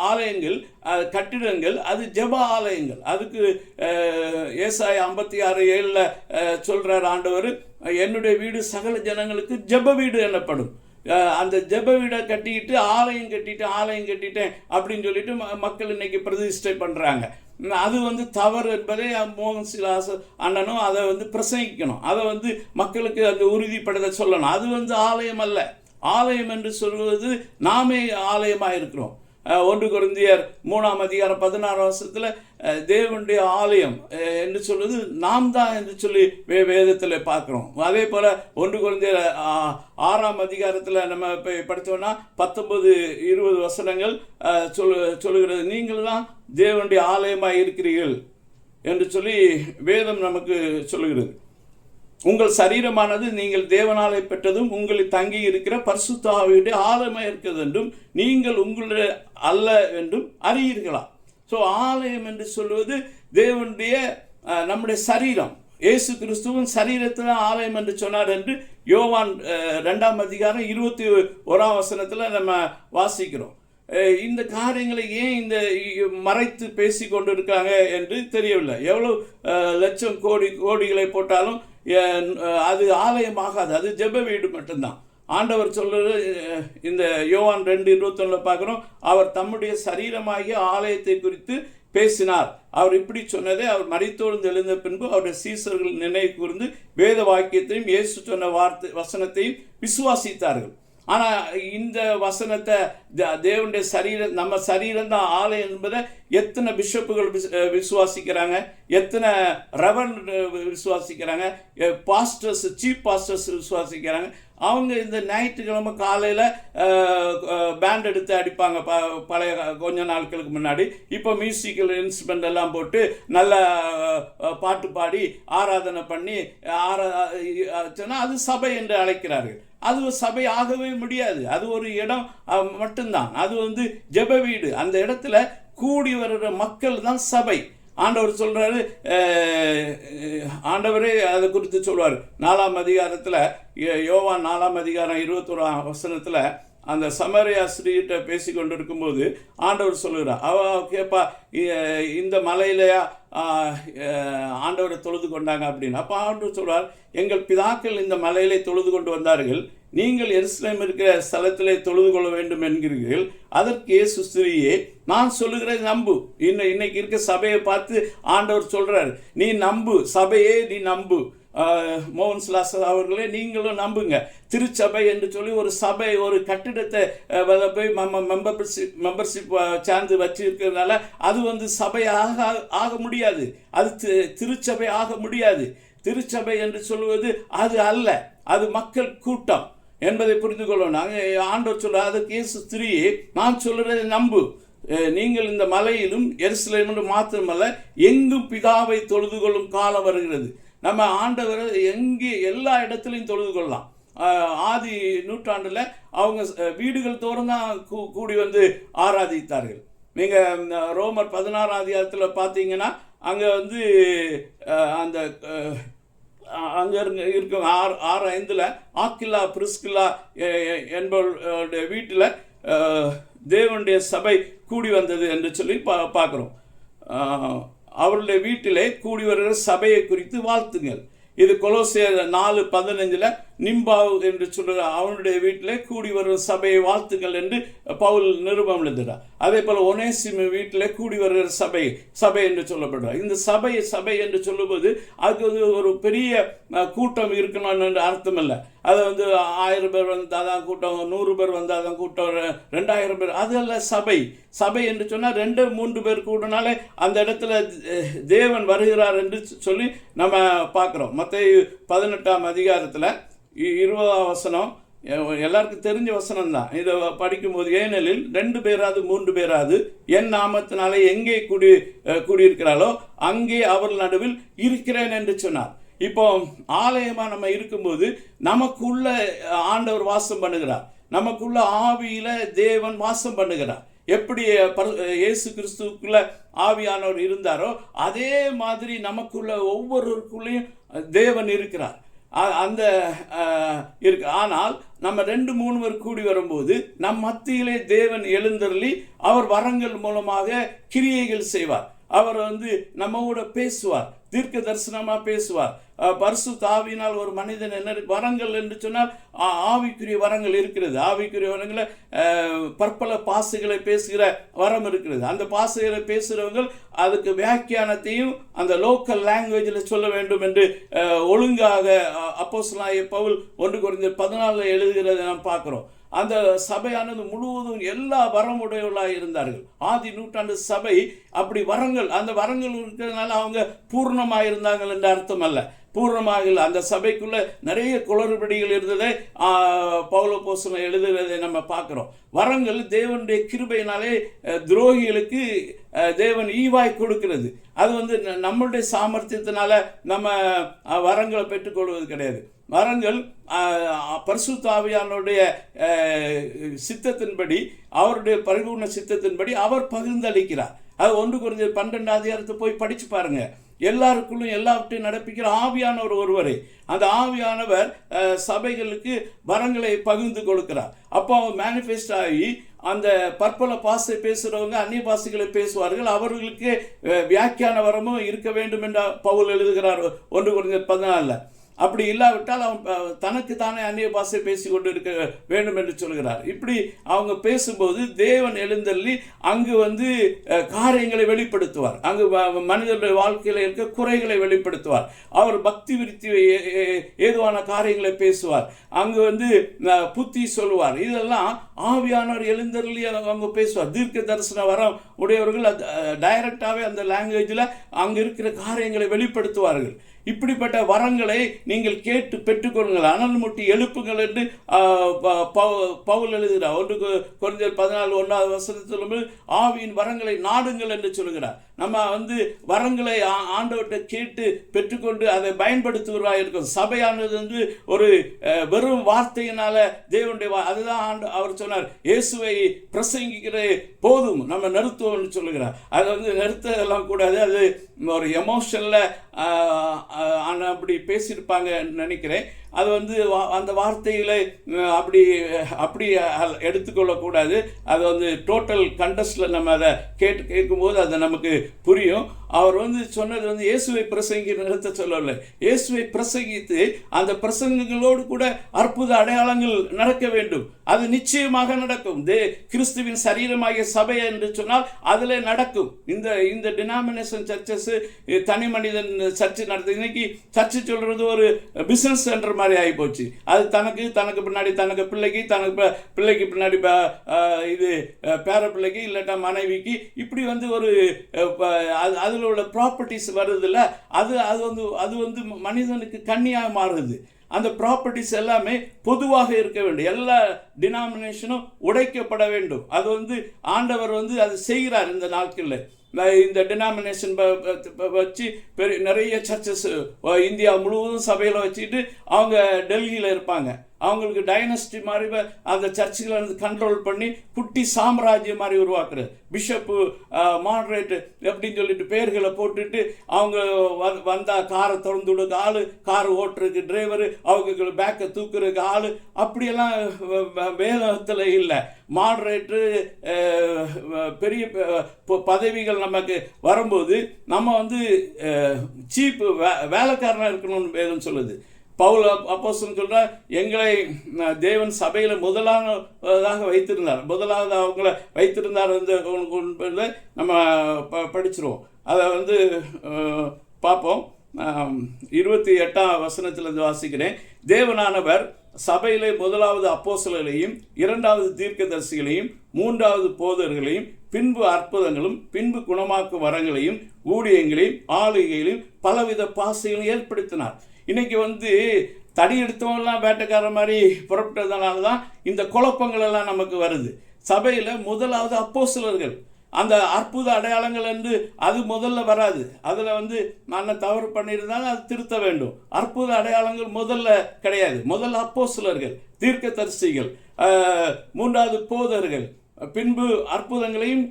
Speaker 1: ஆலயங்கள், கட்டிடங்கள், அது ஜெப ஆலயங்கள். அதுக்கு ஏசாயா 56:7 சொல்கிறார் ஆண்டவர், என்னுடைய வீடு சகல ஜனங்களுக்கு ஜெப வீடு எனப்படும். அந்த ஜெப வீடை கட்டிக்கிட்டு ஆலயம் கட்டிட்டேன் அப்படின்னு சொல்லிட்டு மக்கள் இன்னைக்கு பிரதிஷ்டை பண்ணுறாங்க. அது தவறு என்பதை மோகன் சிலாஸ் அண்ணனும் அதை பிரசங்கிக்கணும். அதை மக்களுக்கு அந்த உறுதிப்படுத்த சொல்லணும். அது ஆலயம் அல்ல. ஆலயம் என்று சொல்வது நாமே ஆலயமாக இருக்கிறோம். 1 கொரிந்தியர் 3:16 தேவனுடைய ஆலயம் என்று சொல்வது நாம் தான் என்று சொல்லி வேதத்தில் பார்க்குறோம். அதே போல் 1 கொரிந்தியர் 6 நம்ம இப்போ படித்தோம்னா 19-20 சொல்லுகிறது, நீங்கள் தான் தேவனுடைய ஆலயமாக இருக்கிறீர்கள் என்று சொல்லி வேதம் நமக்கு சொல்லுகிறது. உங்கள் சரீரமானது நீங்கள் தேவனாலே பெற்றதும் உங்களில் தங்கி இருக்கிற பரிசுத்த ஆவியுடைய ஆலயமாக இருக்கிறது என்றும் நீங்கள் உங்களுடைய அல்ல என்றும் அறியீர்களா? ஸோ ஆலயம் என்று சொல்வது தேவனுடைய நம்முடைய சரீரம். இயேசு கிறிஸ்துவின் சரீரத்தில் ஆலயம் என்று சொன்னார் என்று யோவான் 2:21 நம்ம வாசிக்கிறோம். இந்த காரியங்களை ஏன் இந்த மறைத்து பேசி கொண்டு இருக்காங்க என்று தெரியவில்லை. எவ்வளோ லட்சம் கோடிகளை போட்டாலும் அது ஆலயமாகாது. அது ஜெப வீடு மட்டும்தான். ஆண்டவர் சொல்றது இந்த யோவான் 2:21 பார்க்குறோம். அவர் தம்முடைய சரீரமாகிய ஆலயத்தை குறித்து பேசினார். அவர் இப்படி சொன்னதை அவர் மரித்தோடு எழுந்த பின்பு அவருடைய சீசர்கள் நினைவு கூர்ந்து வேத வாக்கியத்தையும் இயேசு சொன்ன வசனத்தையும் விசுவாசித்தார்கள். ஆனால் இந்த வசனத்தை தேவனுடைய சரீரம், நம்ம சரீரம் தான் ஆலயம் என்பதை எத்தனை பிஷப்புகள் விசுவாசிக்கிறாங்க, எத்தனை ரெவரண்ட் விசுவாசிக்கிறாங்க, பாஸ்டர்ஸ், சீஃப் பாஸ்டர்ஸ் விசுவாசிக்கிறாங்க. அவங்க இந்த ஞாயிற்றுக்கிழமை காலையில் பேண்ட் எடுத்து அடிப்பாங்க. பழைய கொஞ்ச நாட்களுக்கு முன்னாடி. இப்போ மியூசிக்கல் இன்ஸ்ட்ருமெண்ட் எல்லாம் போட்டு நல்ல பாட்டு பாடி ஆராதனை பண்ணி அது சபை என்று அழைக்கிறார்கள். அது சபை ஆகவே முடியாது. அது ஒரு இடம் மட்டும்தான். அது ஜெப வீடு. அந்த இடத்துல கூடி வருகிற மக்கள் தான் சபை. ஆண்டவர் சொல்றாரு, ஆண்டவரே அதை குறித்து சொல்வார் 4ஆம் அதிகாரத்தில், யோவான் 4ஆம் அதிகாரம் 21ஆம் வசனத்தில் அந்த சமரியா ஸ்திரீகிட்ட பேசி கொண்டு இருக்கும்போது ஆண்டவர் சொல்லுகிறார், அவ கேட்பா, இந்த மலையிலையா ஆண்டவரை தொழுது கொண்டாங்க அப்படின்னு. அப்போ ஆண்டவர் சொல்றார், எங்கள் பிதாக்கள் இந்த மலையிலே தொழுது கொண்டு வந்தார்கள், நீங்கள் எருசலேம் இருக்கிற ஸ்தலத்திலே தொழுது கொள்ள வேண்டும் என்கிறீர்கள். அதற்கு இயேசு, ஸ்திரீயே, நான் சொல்லுகிறேன் நம்பு. இன்னைக்கு இருக்க சபையை பார்த்து ஆண்டவர் சொல்றார், நீ நம்பு, சபையே நீ நம்பு. மோகன் சிலாஸ் அவர்களே, நீங்களும் நம்புங்க. திருச்சபை என்று சொல்லி ஒரு சபை, ஒரு கட்டிடத்தை போய் மெம்பர்ஷிப் சேர்ந்து வச்சிருக்கிறதுனால அது சபையாக ஆக முடியாது. அது திருச்சபை ஆக முடியாது. திருச்சபை என்று சொல்வது அது அல்ல, அது மக்கள் கூட்டம் என்பதை புரிந்து கொள்ளணும். நாங்கள் ஆண்டவர் சொல்ற, அதற்கு இயேசு, ஸ்திரீயே, நான் சொல்றதை நம்பு. நீங்கள் இந்த மலையிலும் எருசலேமிலும் மாத்திரமல்ல, எங்கும் பிதாவை தொழுது கொள்ளும் காலம் வருகிறது. நம்ம ஆண்டவரை எங்கே எல்லா இடத்துலையும் தொழுது கொள்ளலாம். ஆதி நூற்றாண்டில் அவங்க வீடுகள் தோறும் தான் கூடி ஆராதித்தார்கள். நீங்கள் ரோமர் 16ஆம் அதிகாரத்தில் பார்த்தீங்கன்னா அங்கே அந்த அங்கே இருக்கும் 6:5 ஆக்கில்லா பிரிஸ்கில்லா என்பவருடைய வீட்டில் தேவனுடைய சபை கூடி வந்தது என்று சொல்லி பார்க்குறோம். அவருடைய வீட்டிலே கூடி வருகிற சபையை குறித்து வாழ்த்துங்கள். இது கொலோசியர் 4:15 நிம்பாவு என்று சொல்கிற அவனுடைய வீட்டிலே கூடி வருகிற சபையை வாழ்த்துங்கள் என்று பவுல் நிருபம் எழுதுகிறார். அதே போல் ஒனேசிமு வீட்டிலே கூடி வருகிற சபை என்று சொல்லப்படுறார். இந்த சபை என்று சொல்லும்போது அது ஒரு பெரிய கூட்டம் இருக்கணும் என்று அர்த்தம் இல்லை. அது 1000 பேர் வந்தால் தான் கூட்டம், 100 பேர் வந்தால் தான் கூட்டம், 2000 பேர், அதல்ல சபை என்று சொன்னால் 2-3 பேர் கூடனாலே அந்த இடத்துல தேவன் வருகிறார் என்று சொல்லி நம்ம பார்க்குறோம். மத்தேயு 18ஆம் அதிகாரத்தில் 20ஆம் வசனம் எல்லாருக்கும் தெரிஞ்ச வசனம் தான். இதை படிக்கும்போது, ஏனெனில் 2 பேராது 3 பேராது என் நாமத்தினாலே எங்கே கூடியிருக்கிறாளோ அங்கே அவர்கள் நடுவில் இருக்கிறேன் என்று சொன்னார். இப்போ ஆலயமாக நம்ம இருக்கும்போது நமக்குள்ள ஆண்டவர் வாசம் பண்ணுகிறார். நமக்குள்ள ஆவியில தேவன் வாசம் பண்ணுகிறார். எப்படி இயேசு கிறிஸ்துக்குள்ள ஆவியானவர் இருந்தாரோ அதே மாதிரி நமக்குள்ள ஒவ்வொருவருக்குள்ளேயும் தேவன் இருக்கிறார். அந்த இருக்கு. ஆனால் நம்ம 2-3 பேர் கூடி வரும்போது நம் மத்தியிலே தேவன் எழுந்தருளி அவர் வரங்கள் மூலமாக கிரியைகள் செய்வார். அவர் நம்ம கூட பேசுவார், தீர்க்க தரிசனமா பேசுவார். பரிசுத்த ஆவியினால் ஒரு மனிதன் என்ன வரங்கள் என்று சொன்னால் ஆவிக்குரிய வரங்கள் இருக்கிறது. ஆவிக்குரிய வரங்களை பற்பல பாசைகளை பேசுகிற வரம் இருக்கிறது. அந்த பாசைகளை பேசுகிறவங்க அதுக்கு வியாக்கியானத்தையும் அந்த லோக்கல் லாங்குவேஜில் சொல்ல வேண்டும் என்று ஒழுங்காக அப்போஸ்தலனாகிய பவுல் 1 கொரிந்தியர் 14 எழுதுகிறதை நாம் பார்க்கிறோம். அந்த சபையானது முழுவதும் எல்லா வரமுடையவர்களாக இருந்தார்கள். ஆதி நூற்றாண்டு சபை அப்படி வரங்கள், அந்த வரங்கள் இருக்கிறதுனால அவங்க பூர்ணமாக இருந்தாங்க என்று அர்த்தம் அல்ல. பூர்ணமாக இல்லை. அந்த சபைக்குள்ள நிறைய குளறுபடிகள் இருந்ததை பவுல் அப்போஸ்தலன் எழுதுகிறதை நம்ம பார்க்குறோம். வரங்கள் தேவனுடைய கிருபையினாலே துரோகிகளுக்கு தேவன் ஈவாய் கொடுக்கிறது. அது நம்மளுடைய சாமர்த்தியத்தினால நம்ம வரங்களை பெற்றுக்கொள்வது கிடையாது. வரங்கள் பரிசுத்த ஆவியானுடைய சித்தத்தின்படி, அவருடைய பரிபூர்ண சித்தத்தின்படி அவர் பகிர்ந்தளிக்கிறார். அது 1 கொரிந்தியர் 12ஆம் அதிகாரத்தை போய் படிச்சு பாருங்க. எல்லாருக்குள்ளும் எல்லாவற்றையும் நடப்பிக்கிற ஆவியானவர் ஒருவரே. அந்த ஆவியானவர் சபைகளுக்கு வரங்களை பகிர்ந்து கொடுக்கிறார். அப்போ அவர் மேனிஃபெஸ்ட் ஆகி அந்த பற்பல பாசை பேசுகிறவங்க அந்நிய பாசைகளை பேசுவார்கள். அவர்களுக்கு வியாக்கியான வரமும் இருக்க வேண்டும் என்ற பவுல் எழுதுகிறார் 1 கொரிந்தியர் 14. அப்படி இல்லாவிட்டால் அவன் தனக்கு தானே அந்நிய பாஷை பேசிக்கொண்டு இருக்க வேண்டும் என்று சொல்கிறார். இப்படி அவங்க பேசும்போது தேவன் எழுந்தள்ளி அங்கு வந்து காரியங்களை வெளிப்படுத்துவார். அங்கு மனிதனுடைய வாழ்க்கையில் இருக்க குறைகளை வெளிப்படுத்துவார். அவர் பக்தி விருத்தி ஏதுவான காரியங்களை பேசுவார். அங்கு வந்து புத்தி சொல்லுவார். இதெல்லாம் ஆவியானவர் எழுந்தள்ளி அவங்க பேசுவார். தீர்க்க தரிசன வரம் உடையவர்கள் டைரக்டாகவே அந்த லாங்குவேஜில் அங்கு இருக்கிற காரியங்களை வெளிப்படுத்துவார்கள். இப்படிப்பட்ட வரங்களை நீங்கள் கேட்டு பெற்றுக்கொள்ளுங்கள், அனல் முட்டி எழுப்புங்கள் என்று பவுல் எழுதுகிறார். 1 கொரிந்தியர் 14:1 ஆவியின் வரங்களை நாடுங்கள் என்று சொல்கிறார். நம்ம வந்து வரங்களை ஆண்டவர்கிட்ட கேட்டு பெற்றுக்கொண்டு அதை பயன்படுத்துவதாக இருக்கும். சபையானது வந்து ஒரு வெறும் வார்த்தையினால தேவனுடைய அதுதான் அவர் சொன்னார், இயேசுவை பிரசங்கிக்கிற போதும் நம்ம நிறுத்துவோம்னு சொல்லுகிறார். அதை வந்து நிறுத்தலாம் கூடாது. அது ஒரு எமோஷனில் அப்படி பேசியிருப்பாங்க நினைக்கிறேன். அது வந்து அந்த வார்த்தைகளை அப்படி அப்படி எடுத்துக்கொள்ளக்கூடாது. அது வந்து டோட்டல் கண்டஸ்டில் நம்ம அதை கேட்கும்போது அது நமக்கு புரியும். அவர் வந்து சொன்னது வந்து இயேசுவை பிரசங்கி நிறுத்த சொல்லவில்லை. இயேசுவை பிரசங்கித்து அந்த பிரசங்கங்களோடு கூட அற்புத அடையாளங்கள் நடக்க வேண்டும். அது நிச்சயமாக நடக்கும். கிறிஸ்துவின் சரீரமாகிய சபை என்று சொன்னால் அதில் நடக்கும். இந்த டினாமினேஷன் சர்ச்சஸ் தனி மனிதன் சர்ச்சை நடத்துது. இன்னைக்கு சர்ச்சை சொல்றது ஒரு பிசினஸ் சென்டர் மாதிரி ஆகி போச்சு. அது தனக்கு பின்னாடி தனக்கு பிள்ளைக்கு பின்னாடி இது பேர பிள்ளைக்கு இல்லாட்டா மனைவிக்கு இப்படி வந்து ஒரு அதில் உள்ள ப்ராப்பர்ட்டிஸ் வருதுல்ல, அது வந்து மனிதனுக்கு கண்ணியாக மாறுது. அந்த ப்ராப்பர்ட்டிஸ் எல்லாமே பொதுவாக இருக்க வேண்டும். எல்லா டினாமினேஷனும் உடைக்கப்பட வேண்டும். அது வந்து ஆண்டவர் வந்து அது செய்கிறார். இந்த நாட்களில் இந்த டினாமினேஷன் வச்சு நிறைய சர்ச்சஸ் இந்தியா முழுவதும் சபையில் வச்சுட்டு அவங்க டெல்லியில் இருப்பாங்க. அவங்களுக்கு டைனஸ்டி மாதிரி அந்த சர்ச்சுகளை வந்து கண்ட்ரோல் பண்ணி குட்டி சாம்ராஜ்யம் மாதிரி உருவாக்குறது. பிஷப்பு, மாடரேட்டு அப்படின்னு சொல்லிட்டு பேர்களை போட்டுட்டு அவங்க வந்தால் காரை திறந்து விடுறதுக்கு ஆள், கார் ஓட்டுறதுக்கு டிரைவரு, அவங்க பேக்கை தூக்குறதுக்கு ஆள், அப்படியெல்லாம் வேதத்தில் இல்லை. மாடரேட்டு பெரிய பதவிகள் நமக்கு வரும்போது நம்ம வந்து சீப்பு வேலைக்காரனாக இருக்கணும்னு வேதம் சொல்லுது. பவுல் அப்போஸ்தலன் சொல்றார், எங்களை தேவன் சபையில் முதலாவதாக வைத்திருந்தார். முதலாவது அவங்கள வைத்திருந்தார் வந்து நம்ம படிச்சிருவோம். அதை வந்து பார்ப்போம். 28 வாசிக்கிறேன். தேவனானவர் சபையிலே முதலாவது அப்போஸ்தலர்களையும், 2வது தீர்க்கதரிசிகளையும், 3வது போதகர்களையும், பின்பு அற்புதங்களும், பின்பு குணமாக்கும் வரங்களையும், ஊழியங்களையும், ஆளுகைகளையும், பலவித பாசைகளையும் ஏற்படுத்தினார். இன்னைக்கு வந்து தடி எடுத்தவங்கலாம் வேட்டைக்கார மாதிரி புறப்பட்டதுனால தான் இந்த குழப்பங்கள் எல்லாம் நமக்கு வருது. சபையில் முதலாவது அப்போஸ்தலர்கள், அந்த அற்புத அடையாளங்கள் என்று அது முதல்ல வராது. அதில் வந்து நான் தவறு பண்ணியிருந்தாலும் அது திருத்த வேண்டும். அற்புத அடையாளங்கள் முதல்ல கிடையாது. முதல்ல அப்போஸ்தலர்கள், தீர்க்கதரிசிகள், 3வது போதகர்கள், பின்பு அற்புதங்களையும்,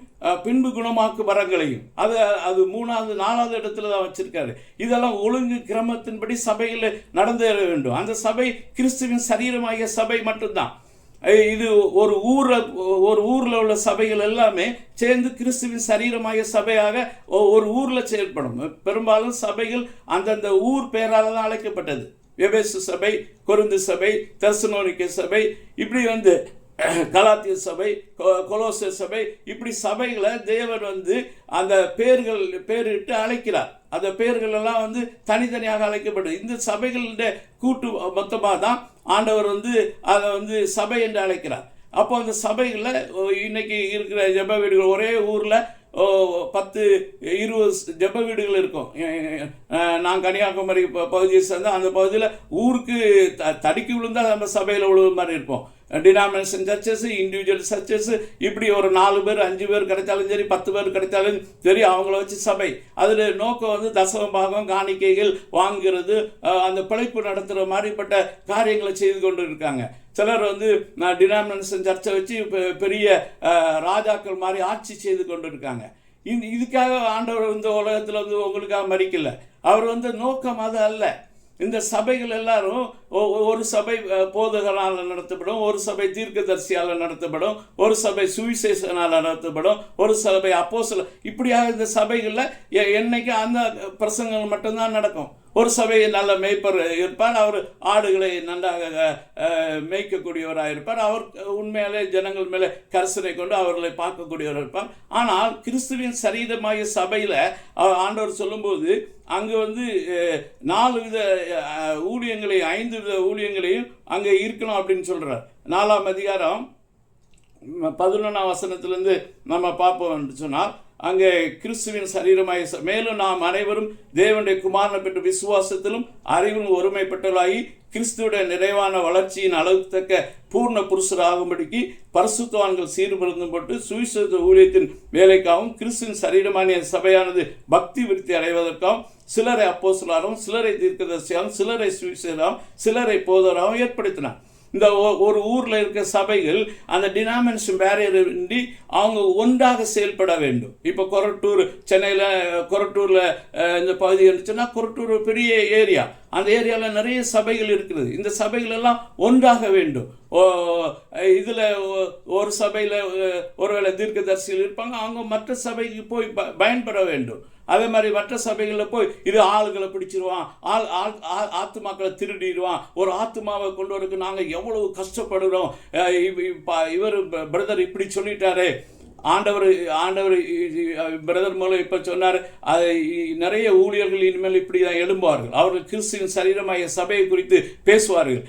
Speaker 1: பின்பு குணமாக்கு வரங்களையும். அது 3வது 4வது இடத்துல தான் வச்சிருக்காரு. இதெல்லாம் ஒழுங்கு கிரமத்தின்படி சபையில் நடந்தேற வேண்டும். அந்த சபை கிறிஸ்துவின் சரீரமாகிய சபை மட்டும்தான். இது ஒரு ஊரில் உள்ள சபைகள் எல்லாமே சேர்ந்து கிறிஸ்துவின் சரீரமாகிய சபையாக ஒரு ஊரில் செயல்படும். பெரும்பாலும் சபைகள் அந்தந்த ஊர் பேரால் தான் அழைக்கப்பட்டது. எபேசு சபை, கொரிந்து சபை, தெசலோனிக்கே சபை, இப்படி வந்து கலாத்திய சபை, கொலோசே சபை, இப்படி சபைகளை தேவன் வந்து அந்த பேரிட்டு அழைக்கிறார். அந்த பேர்கள் எல்லாம் வந்து தனித்தனியாக அழைக்கப்பட்டது. இந்த சபைகளுடைய கூட்டு மொத்தமாக தான் ஆண்டவர் வந்து அதை வந்து சபை என்று அழைக்கிறார். அப்போ அந்த சபைகளில் இன்னைக்கு இருக்கிற ஜெப வீடுகள் ஒரே ஊரில் 10-20 ஜெப வீடுகள் இருக்கும். நான் கன்னியாகுமரி பகுதியை சேர்ந்தால் அந்த பகுதியில் ஊருக்கு தடுக்கி விழுந்தால் நம்ம சபையில் விழுவது மாதிரி இருப்போம். டினாமினேஷன் சர்ச்சஸ், இண்டிவிஜுவல் சர்ச்சஸ், இப்படி ஒரு 4 பேர் 5 பேர் கிடைச்சாலும் சரி, 10 பேர் கிடைச்சாலும் சரி, அவங்கள வச்சு சபை. அதில் நோக்கம் வந்து தசம பாகம், காணிக்கைகள் வாங்குறது, அந்த பிழைப்பு நடத்துகிற மாதிரிப்பட்ட காரியங்களை செய்து கொண்டு இருக்காங்க. சிலர் வந்து டினாமினேஷன் சர்ச்சை வச்சு பெரிய ராஜாக்கள் மாதிரி ஆட்சி செய்து கொண்டு இருக்காங்க. இதுக்காக ஆண்டவர் இந்த உலகத்தில் வந்து உங்களுக்காக மறிக்கல. அவர் வந்து நோக்கம் அது அல்ல. இந்த சபைகள் எல்லாரும் ஒரு சபை போதகனால் நடத்தப்படும், ஒரு சபை தீர்க்கதரிசியால் நடத்தப்படும், ஒரு சபை சுவிசேஷனால் நடத்தப்படும், ஒரு சபை அப்போஸ்தலர். இப்படியாக இந்த சபைகளில் என்னைக்கு அந்த பிரசங்கங்கள் மட்டும்தான் நடக்கும். ஒரு சபையில் நல்ல மேய்ப்பர் இருப்பார், அவர் ஆடுகளை நன்றாக மேய்க்கக்கூடியவராக இருப்பார், அவர் உண்மையாலே ஜனங்கள் மேலே கரிசனை கொண்டு அவர்களை பார்க்கக்கூடியவர் இருப்பார். ஆனால் கிறிஸ்துவின் சரீரமாகிய சபையில் ஆண்டவர் சொல்லும்போது அங்கே 4 வித ஊழியங்களையும் 5 வித ஊழியங்களையும் அங்கே இருக்கணும் அப்படின்னு சொல்கிறார். 4ஆம் அதிகாரம் 11ஆம் வசனத்திலிருந்து நம்ம பார்ப்போம் என்று சொன்னால், அங்கே கிறிஸ்துவின் சரீரமாய் மேலும் நாம் அனைவரும் தேவனுடைய குமாரனை பெற்ற விசுவாசத்திலும் அறிவிலும் ஒருமைப்பட்டவர்களாகி கிறிஸ்துவுடைய நிறைவான வளர்ச்சியின் அளவுக்கு தக்க பூர்ண புருஷராகும்படிக்கு பரிசுத்தவான்கள் சீர்படுத்தும் போட்டு சுவிசேஷ ஊழியத்தின் வேலைக்காகவும் கிறிஸ்துவின் சரீரமான சபையானது பக்தி விருத்தி அடைவதற்காகவும் சிலரை அப்போஸ்தலராகவும் சிலரை தீர்க்கதரிசியாகவும் சிலரை சுவிசேஷராகவும் சிலரை போதகராகவும் ஏற்படுத்தினார். இந்த ஒரு ஊரில் இருக்க சபைகள் அந்த டினாமினேஷன் பேரியர் இன்றி அவங்க ஒன்றாக செயல்பட வேண்டும். இப்போ கொரட்டூர், சென்னையில் கொரட்டூரில் இந்த பகுதி இருந்துச்சுன்னா, கொரட்டூர் பெரிய ஏரியா, அந்த ஏரியாவில் நிறைய சபைகள் இருக்குது. இந்த சபைகள் எல்லாம் ஒன்றாக வேண்டும். இதில் ஒரு சபையில் ஒருவேளை தீர்க்கதரிசிகள் இருப்பாங்க, அவங்க மற்ற சபைக்கு போய் பயன்பெற வேண்டும். அதே மாதிரி மற்ற சபைகளில் போய் இது ஆளுகளை பிடிச்சிருவான், ஆத்துமாக்களை திருடிடுவான், ஒரு ஆத்துமாவை கொண்டு வரதுக்கு நாங்கள் எவ்வளவு கஷ்டப்படுறோம், இவர் பிரதர் இப்படி சொல்லிட்டாரு, ஆண்டவர் பிரதர் மூலம் இப்போ சொன்னார், நிறைய ஊழியர்கள் இனிமேல் இப்படி தான் எழும்புவார்கள். அவர்கள் கிறிஸ்துவின் சரீரமாகிய சபையை குறித்து பேசுவார்கள்.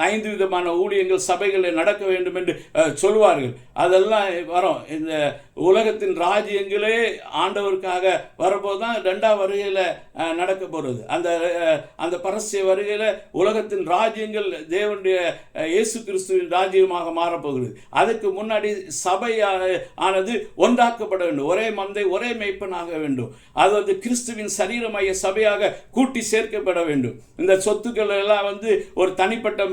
Speaker 1: 5 விதமான ஊழியங்கள் சபைகளில் நடக்க வேண்டும் என்று சொல்வார்கள். அதெல்லாம் வரும். இந்த உலகத்தின் ராஜ்யங்களே ஆண்டவருக்காக வரப்போது தான் 2ஆம் வருகையில் நடக்க போகிறது. அந்த பரஸ்ய வருகையில் உலகத்தின் ராஜ்யங்கள் தேவனுடைய இயேசு கிறிஸ்துவின் ராஜ்யமாக மாறப்போகிறது. அதுக்கு முன்னாடி சபை ஆனது ஒன்றாக்கப்பட வேண்டும். ஒரே மந்தை ஒரே மேய்ப்பனாக வேண்டும். அது கிறிஸ்துவின் சரீரமாகிய சபையாக கூட்டி சேர்க்கப்பட வேண்டும். இந்த சொத்துக்கள் எல்லாம் ஒரு தனிப்பட்ட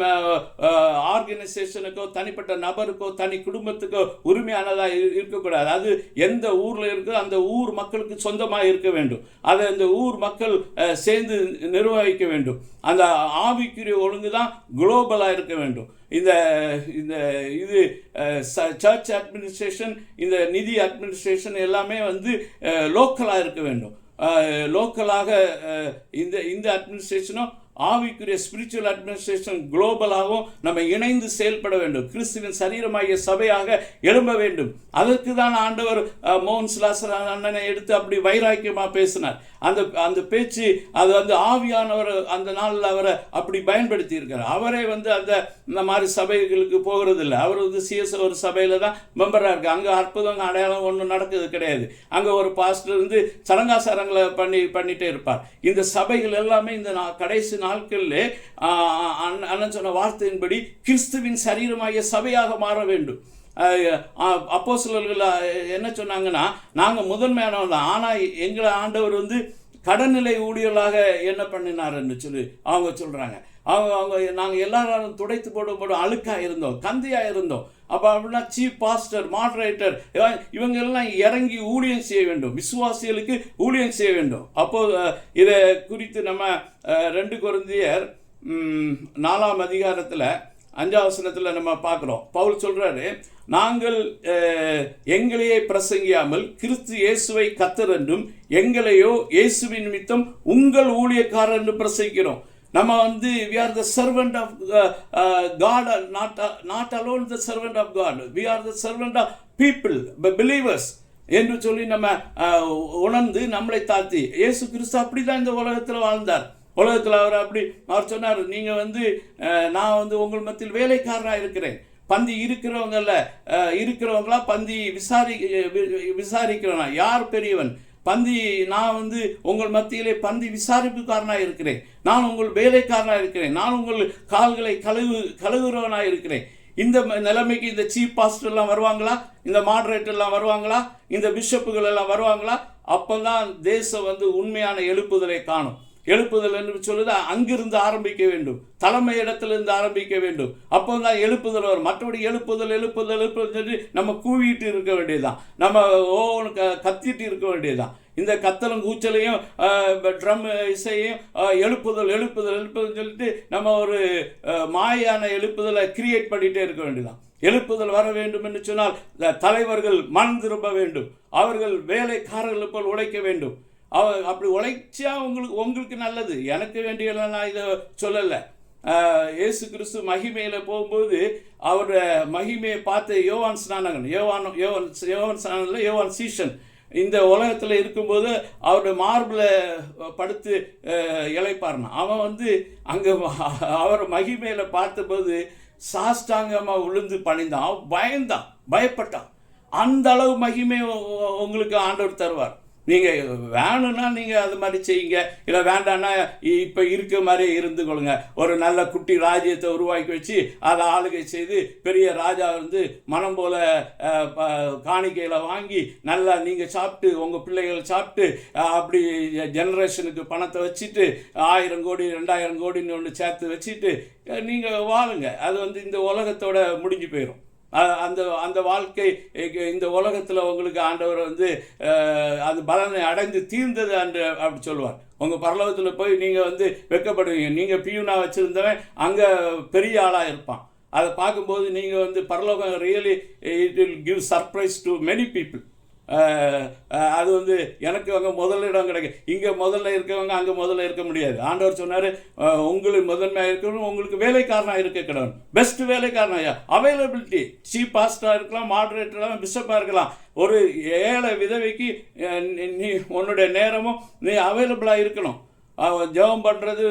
Speaker 1: ஆர்கனைசேஷனுக்கோ தனிப்பட்ட நபருக்கோ தனி குடும்பத்துக்கோ உரிமையானதாக இருக்கக்கூடாது. அது எந்த ஊரில் இருக்கோ அந்த ஊர் மக்களுக்கு சொந்தமாக இருக்க வேண்டும். அதை அந்த ஊர் மக்கள் சேர்ந்து நிர்வகிக்க வேண்டும். அந்த ஆவிக்குரிய ஒழுங்கு தான் குளோபலாக இருக்க வேண்டும். இது சர்ச் அட்மினிஸ்ட்ரேஷன், இந்த நிதி அட்மினிஸ்ட்ரேஷன் எல்லாமே லோக்கலாக இருக்க வேண்டும். லோக்கலாக இந்த அட்மினிஸ்ட்ரேஷனும் ஆவிக்குரிய ஸ்பிரிச்சுவல் அட்மினிஸ்ட்ரேஷன் குளோபலாகவும் நம்ம இணைந்து செயல்பட வேண்டும். கிறிஸ்துவின் சரீரமாகிய சபையாக எழும்ப வேண்டும். அதற்கு தான் ஆண்டவர் மோகன் சிலாசர் அண்ணனை எடுத்து அப்படி வைராக்கியமாக பேசினார். அந்த பேச்சு அது ஆவியானவர் அந்த நாளில் அவரை அப்படி பயன்படுத்தி இருக்கார். அவரே அந்த மாதிரி சபைகளுக்கு போகிறதில்லை. அவர் சிஎஸ் ஒரு சபையில் தான் மெம்பராக இருக்கு. அங்கே அற்புதங்க அடையாளம் ஒன்றும் நடக்குது கிடையாது. அங்கே ஒரு பாஸ்டர் சடங்காசாரங்களை பண்ணிட்டே இருப்பார். இந்த சபைகள் எல்லாமே இந்த கடைசி நாட்களில் அண்ணன் சொன்ன வார்த்தையின்படி கிறிஸ்துவின் சரீரமாகிய சபையாக மாற வேண்டும். அப்போஸ்தலர்கள் என்ன சொன்னாங்கன்னா, நாங்கள் முதன்மையானவங்க தான், ஆனால் எங்களை ஆண்டவர் கடநிலை ஊழியர்களாக என்ன பண்ணினார் என்று சொல்லி அவங்க சொல்கிறாங்க. அவங்க நாங்கள் எல்லாரும் துடைத்து போடும் அழுக்காக இருந்தோம், கந்தியாக இருந்தோம். அப்போ அப்படின்னா சீஃப் பாஸ்டர், மாடரேட்டர் இவங்க எல்லாம் இறங்கி ஊழியம் செய்ய வேண்டும், விசுவாசிகளுக்கு ஊழியம் செய்ய வேண்டும். அப்போது இதை குறித்து நம்ம 2 கொரிந்தியர் 4ஆம் அதிகாரத்தில் 5ஆம் வசனத்தில் நம்ம பார்க்குறோம். பவுல் சொல்கிறாரு, நாங்கள் எங்களையே பிரசங்கியாமல் கிறிஸ்து இயேசுவை கர்த்தர் என்றும் எங்களையோ இயேசுவின் நிமித்தம் உங்கள் ஊழியக்காரர் என்று பிரசங்கிக்கிறோம். நம்ம we are the servant of God, not alone the servant of God. We are the servant of people, believers என்று சொல்லி நம்ம உணர்ந்து நம்மளை தாழ்த்தி, இயேசு கிறிஸ்து அப்படி தான் இந்த உலகத்தில் வாழ்ந்தார். உலகத்தில் அவர் சொன்னார், நீங்கள் நான் உங்கள் மத்தியில் வேலைக்காரராக இருக்கிறேன். பந்தி இருக்கிறவங்களா பந்தி விசாரிக்கிறவனா, யார் பெரியவன்? பந்தி நான் உங்கள் மத்தியிலே பந்தி விசாரிப்புக்காரனாக இருக்கிறேன். நான் உங்கள் வேலைக்காரனாக இருக்கிறேன். நான் உங்கள் கால்களை கழுவுறவனாக இருக்கிறேன். இந்த நிலைமைக்கு இந்த சீஃப் பாஸ்டர் எல்லாம் வருவாங்களா? இந்த மாடரேட்டர் எல்லாம் வருவாங்களா? இந்த பிஷப்புகள் எல்லாம் வருவாங்களா? அப்போதான் தேசம் உண்மையான எழுப்புதலை காணும். எழுப்புதல் என்று சொல்லுது அங்கிருந்து ஆரம்பிக்க வேண்டும், தலைமை இடத்திலிருந்து ஆரம்பிக்க வேண்டும். அப்போ தான் எழுப்புதல் வரும். மற்றபடி எழுப்புதல் சொல்லி நம்ம கூவிட்டு இருக்க வேண்டியதுதான், நம்ம கத்திட்டு இருக்க வேண்டியதுதான். இந்த கத்தலும் கூச்சலையும் ட்ரம் இசையும் எழுப்புதல் சொல்லிட்டு நம்ம ஒரு மாயான எழுப்புதலை கிரியேட் பண்ணிகிட்டே இருக்க வேண்டியதான். எழுப்புதல் வர வேண்டும் என்று சொன்னால் தலைவர்கள் மனம் திரும்ப வேண்டும், அவர்கள் வேலைக்காரர்கள் போல் உழைக்க வேண்டும். அப்படி உழைச்சா உங்களுக்கு நல்லது. எனக்கு வேண்டியெல்லாம் நான் இதை சொல்லலை. இயேசு கிறிஸ்து மகிமையில் போகும்போது அவரோட மகிமையை பார்த்து யோவான் ஸ்நானகன் யோவான் சீஷன் இந்த உலகத்தில் இருக்கும்போது அவருடைய மார்பில் படுத்து இளைப்பார்னா, அவன் அங்கே அவர் மகிமையில் பார்த்தபோது சாஷ்டாங்கமாக விழுந்து பணிந்தான். அவன் பயப்பட்டான். அந்த அளவு மகிமை உங்களுக்கு ஆண்டவர் தருவார். நீங்கள் வேணும்னா நீங்கள் அது மாதிரி செய்யுங்க, இல்லை வேண்டாம்னா இப்போ இருக்க மாதிரியே இருந்து கொள்ளுங்க. ஒரு நல்ல குட்டி ராஜ்யத்தை உருவாக்கி வச்சு அதை ஆளுகை செய்து பெரிய ராஜா மனம் போல காணிக்கையில் வாங்கி நல்லா நீங்கள் சாப்பிட்டு உங்கள் பிள்ளைகள் சாப்பிட்டு அப்படி ஜெனரேஷனுக்கு பணத்தை வச்சுட்டு 1000 கோடி 2000 கோடின்னு ஒன்று சேர்த்து வச்சுட்டு நீங்கள் வாழுங்க. அது இந்த உலகத்தோட முடிஞ்சு போயிடும். அந்த வாழ்க்கை இந்த உலகத்தில் உங்களுக்கு ஆண்டவர் அது பலனை அடைந்து தீர்ந்தது என்று அப்படி சொல்லுவார். உங்கள் பரலோகத்தில் போய் நீங்கள் வெட்கப்படுவீங்க. நீங்கள் பியூனா வச்சுருந்தவன் அங்கே பெரிய ஆளாக இருப்பான். அதை பார்க்கும்போது நீங்கள் பரலோகம் really it will give surprise to many people. அது எனக்கு அங்கே முதலிடம் கிடைக்கும். இங்கே முதல்ல இருக்கவங்க அங்கே முதல்ல இருக்க முடியாது. ஆண்டவர் சொன்னார், உங்களுக்கு முதன்மையாக இருக்கணும், உங்களுக்கு வேலைக்காரனாக இருக்க கிடவன். பெஸ்ட் வேலைக்காரனாயா அவைலபிலிட்டி. சீஃப் பாஸ்டராக இருக்கலாம், மாடரேட்டராக, பிஷப்பாக இருக்கலாம். ஒரு ஏழை விதவைக்கு நீ உன்னுடைய நேரமும் நீ அவைலபிளாக இருக்கணும். ஜெபம் பண்ணுறது,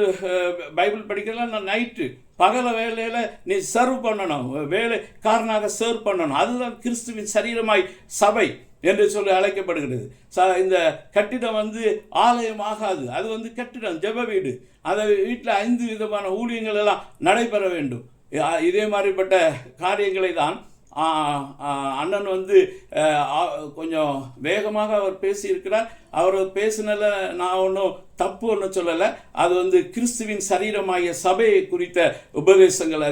Speaker 1: பைபிள் படிக்கலாம், நான் நைட்டு பகல வேலையில் நீ சர்வ் பண்ணணும், வேலைக்காரனாக சர்வ் பண்ணணும். அதுதான் கிறிஸ்துவின் சரீரமாய் சபை என்று சொல்லி அழைக்கப்படுகிறது. இந்த கட்டிடம் ஆலயம் ஆகாது, அது கட்டிடம், ஜெப வீடு. அந்த வீட்டில் 5 விதமான ஊழியங்கள் எல்லாம் நடைபெற வேண்டும். இதே மாதிரிப்பட்ட காரியங்களை தான் அண்ணன் கொஞ்சம் வேகமாக அவர் பேசியிருக்கிறார். அவர் பேசினல நான் ஒன்றும் தப்பு ஒன்றும் சொல்லலை. அது கிறிஸ்துவின் சரீரமாகிய சபையை குறித்த உபதேசங்கள்.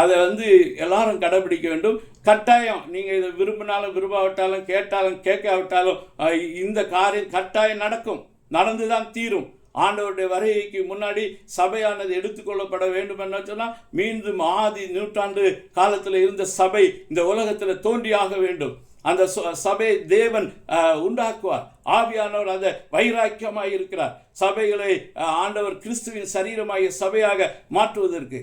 Speaker 1: அதை எல்லாரும் கடைபிடிக்க வேண்டும். கட்டாயம் நீங்கள் இதை விரும்பினாலும் விரும்பாவிட்டாலும் கேட்டாலும் கேட்காவிட்டாலும் இந்த காரியம் கட்டாயம் நடக்கும், நடந்துதான் தீரும். ஆண்டவருடைய வருகைக்கு முன்னாடி சபையானது எடுத்துக்கொள்ளப்பட வேண்டும் என்ன சொன்னால், மீண்டும் ஆதி நூற்றாண்டு காலத்தில் இருந்த சபை இந்த உலகத்தில் தோன்றியாக வேண்டும். அந்த சபை தேவன் உண்டாக்குவார். ஆவியானவர் அந்த வைராக்கியமாக இருக்கிறார். சபைகளை ஆண்டவர் கிறிஸ்துவின் சரீரமாகிய சபையாக மாற்றுவதற்கு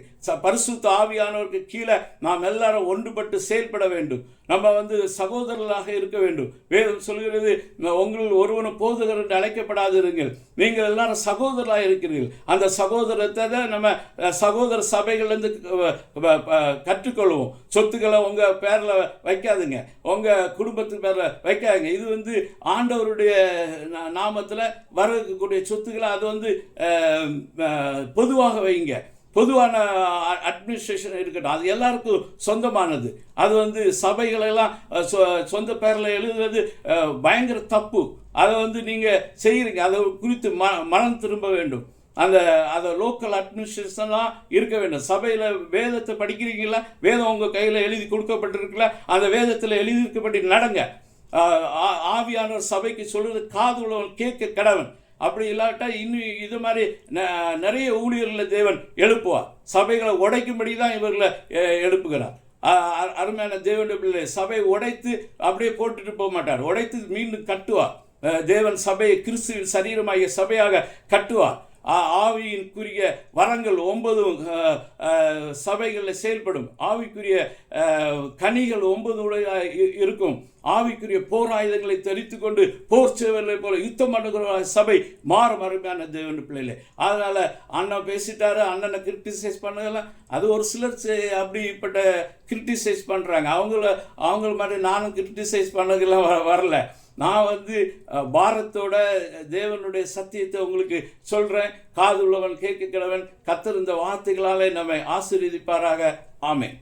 Speaker 1: பரிசுத்த ஆவியானவருக்கு கீழே நாம் எல்லாரும் ஒன்றுபட்டு செயல்பட வேண்டும். நம்ம சகோதரர்களாக இருக்க வேண்டும். வேதம் சொல்கிறது, உங்கள் ஒருவனும் போதகர் என்று அழைக்கப்படாதிருங்கள், நீங்கள் எல்லாரும் சகோதரராக இருக்கிறீர்கள். அந்த சகோதரத்தை நம்ம சகோதர சபைகள்லேருந்து கற்றுக்கொள்வோம். சொத்துக்களை உங்கள் பேரில் வைக்காதுங்க, உங்கள் குடும்பத்து பேரில் வைக்காதுங்க. இது ஆண்டவருடைய நாமத்தில் வரக்கூடிய சொத்துக்களை அது பொதுவாக வைங்க. பொதுவான அட்மினிஸ்ட்ரேஷன் இருக்கட்டும், அது எல்லாருக்கும் சொந்தமானது. அது சபைகளெல்லாம் சொந்த பேரில் எழுதுறது பயங்கர தப்பு. அதை நீங்கள் செய்கிறீங்க, அதை குறித்து மனம் திரும்ப வேண்டும். அதை லோக்கல் அட்மினிஸ்ட்ரேஷன்லாம் இருக்க வேண்டும். சபையில் வேதத்தை படிக்கிறீங்களா, வேதம் உங்கள் கையில் எழுதி கொடுக்கப்பட்டிருக்குல்ல, அந்த வேதத்தில் எழுதியிருக்கப்படி நடங்க. ஆவியானவர் சபைக்கு சொல்றது காது உள்ளவன் கேட்க கடவன். அப்படி இல்லாட்டா இன்னும் இது மாதிரி நிறைய ஊழியர்களை தேவன் எழுப்புவார். சபைகளை உடைக்கும்படி தான் இவர்களை எழுப்புகிறார். அருமையான தேவனுடைய பிள்ளை, சபை உடைத்து அப்படியே போட்டுட்டு போக மாட்டார், உடைத்து மீண்டும் கட்டுவார். தேவன் சபையை கிறிஸ்துவின் சரீரமாகிய சபையாக கட்டுவார். ஆவியின்குரிய வரங்கள் 9 சபைகளில் செயல்படும். ஆவிக்குரிய கனிகள் 9 இருக்கும். ஆவிக்குரிய போர் ஆயுதங்களை தரித்து கொண்டு போர் சேவலை போல யுத்தம் பண்ணுகிற சபை மாறும். அருமையான தேவன் பிள்ளைகளே, அதனால் அண்ணன் பேசிட்டாரு, அண்ணனை கிரிட்டிசைஸ் பண்ணலாம். அது ஒரு சிலர் அப்படிப்பட்ட கிரிட்டிசைஸ் பண்ணுறாங்க. அவங்கள மாதிரி நானும் கிரிட்டிசைஸ் பண்ணதெல்லாம் வரல. நான் பாரத்தோட தேவனுடைய சத்தியத்தை உங்களுக்கு சொல்கிறேன். காது உள்ளவன் கேட்க கிடவன். கர்த்தர் இந்த வார்த்தைகளாலே நம்மை ஆசீர்வதிப்பாராக. ஆமென்.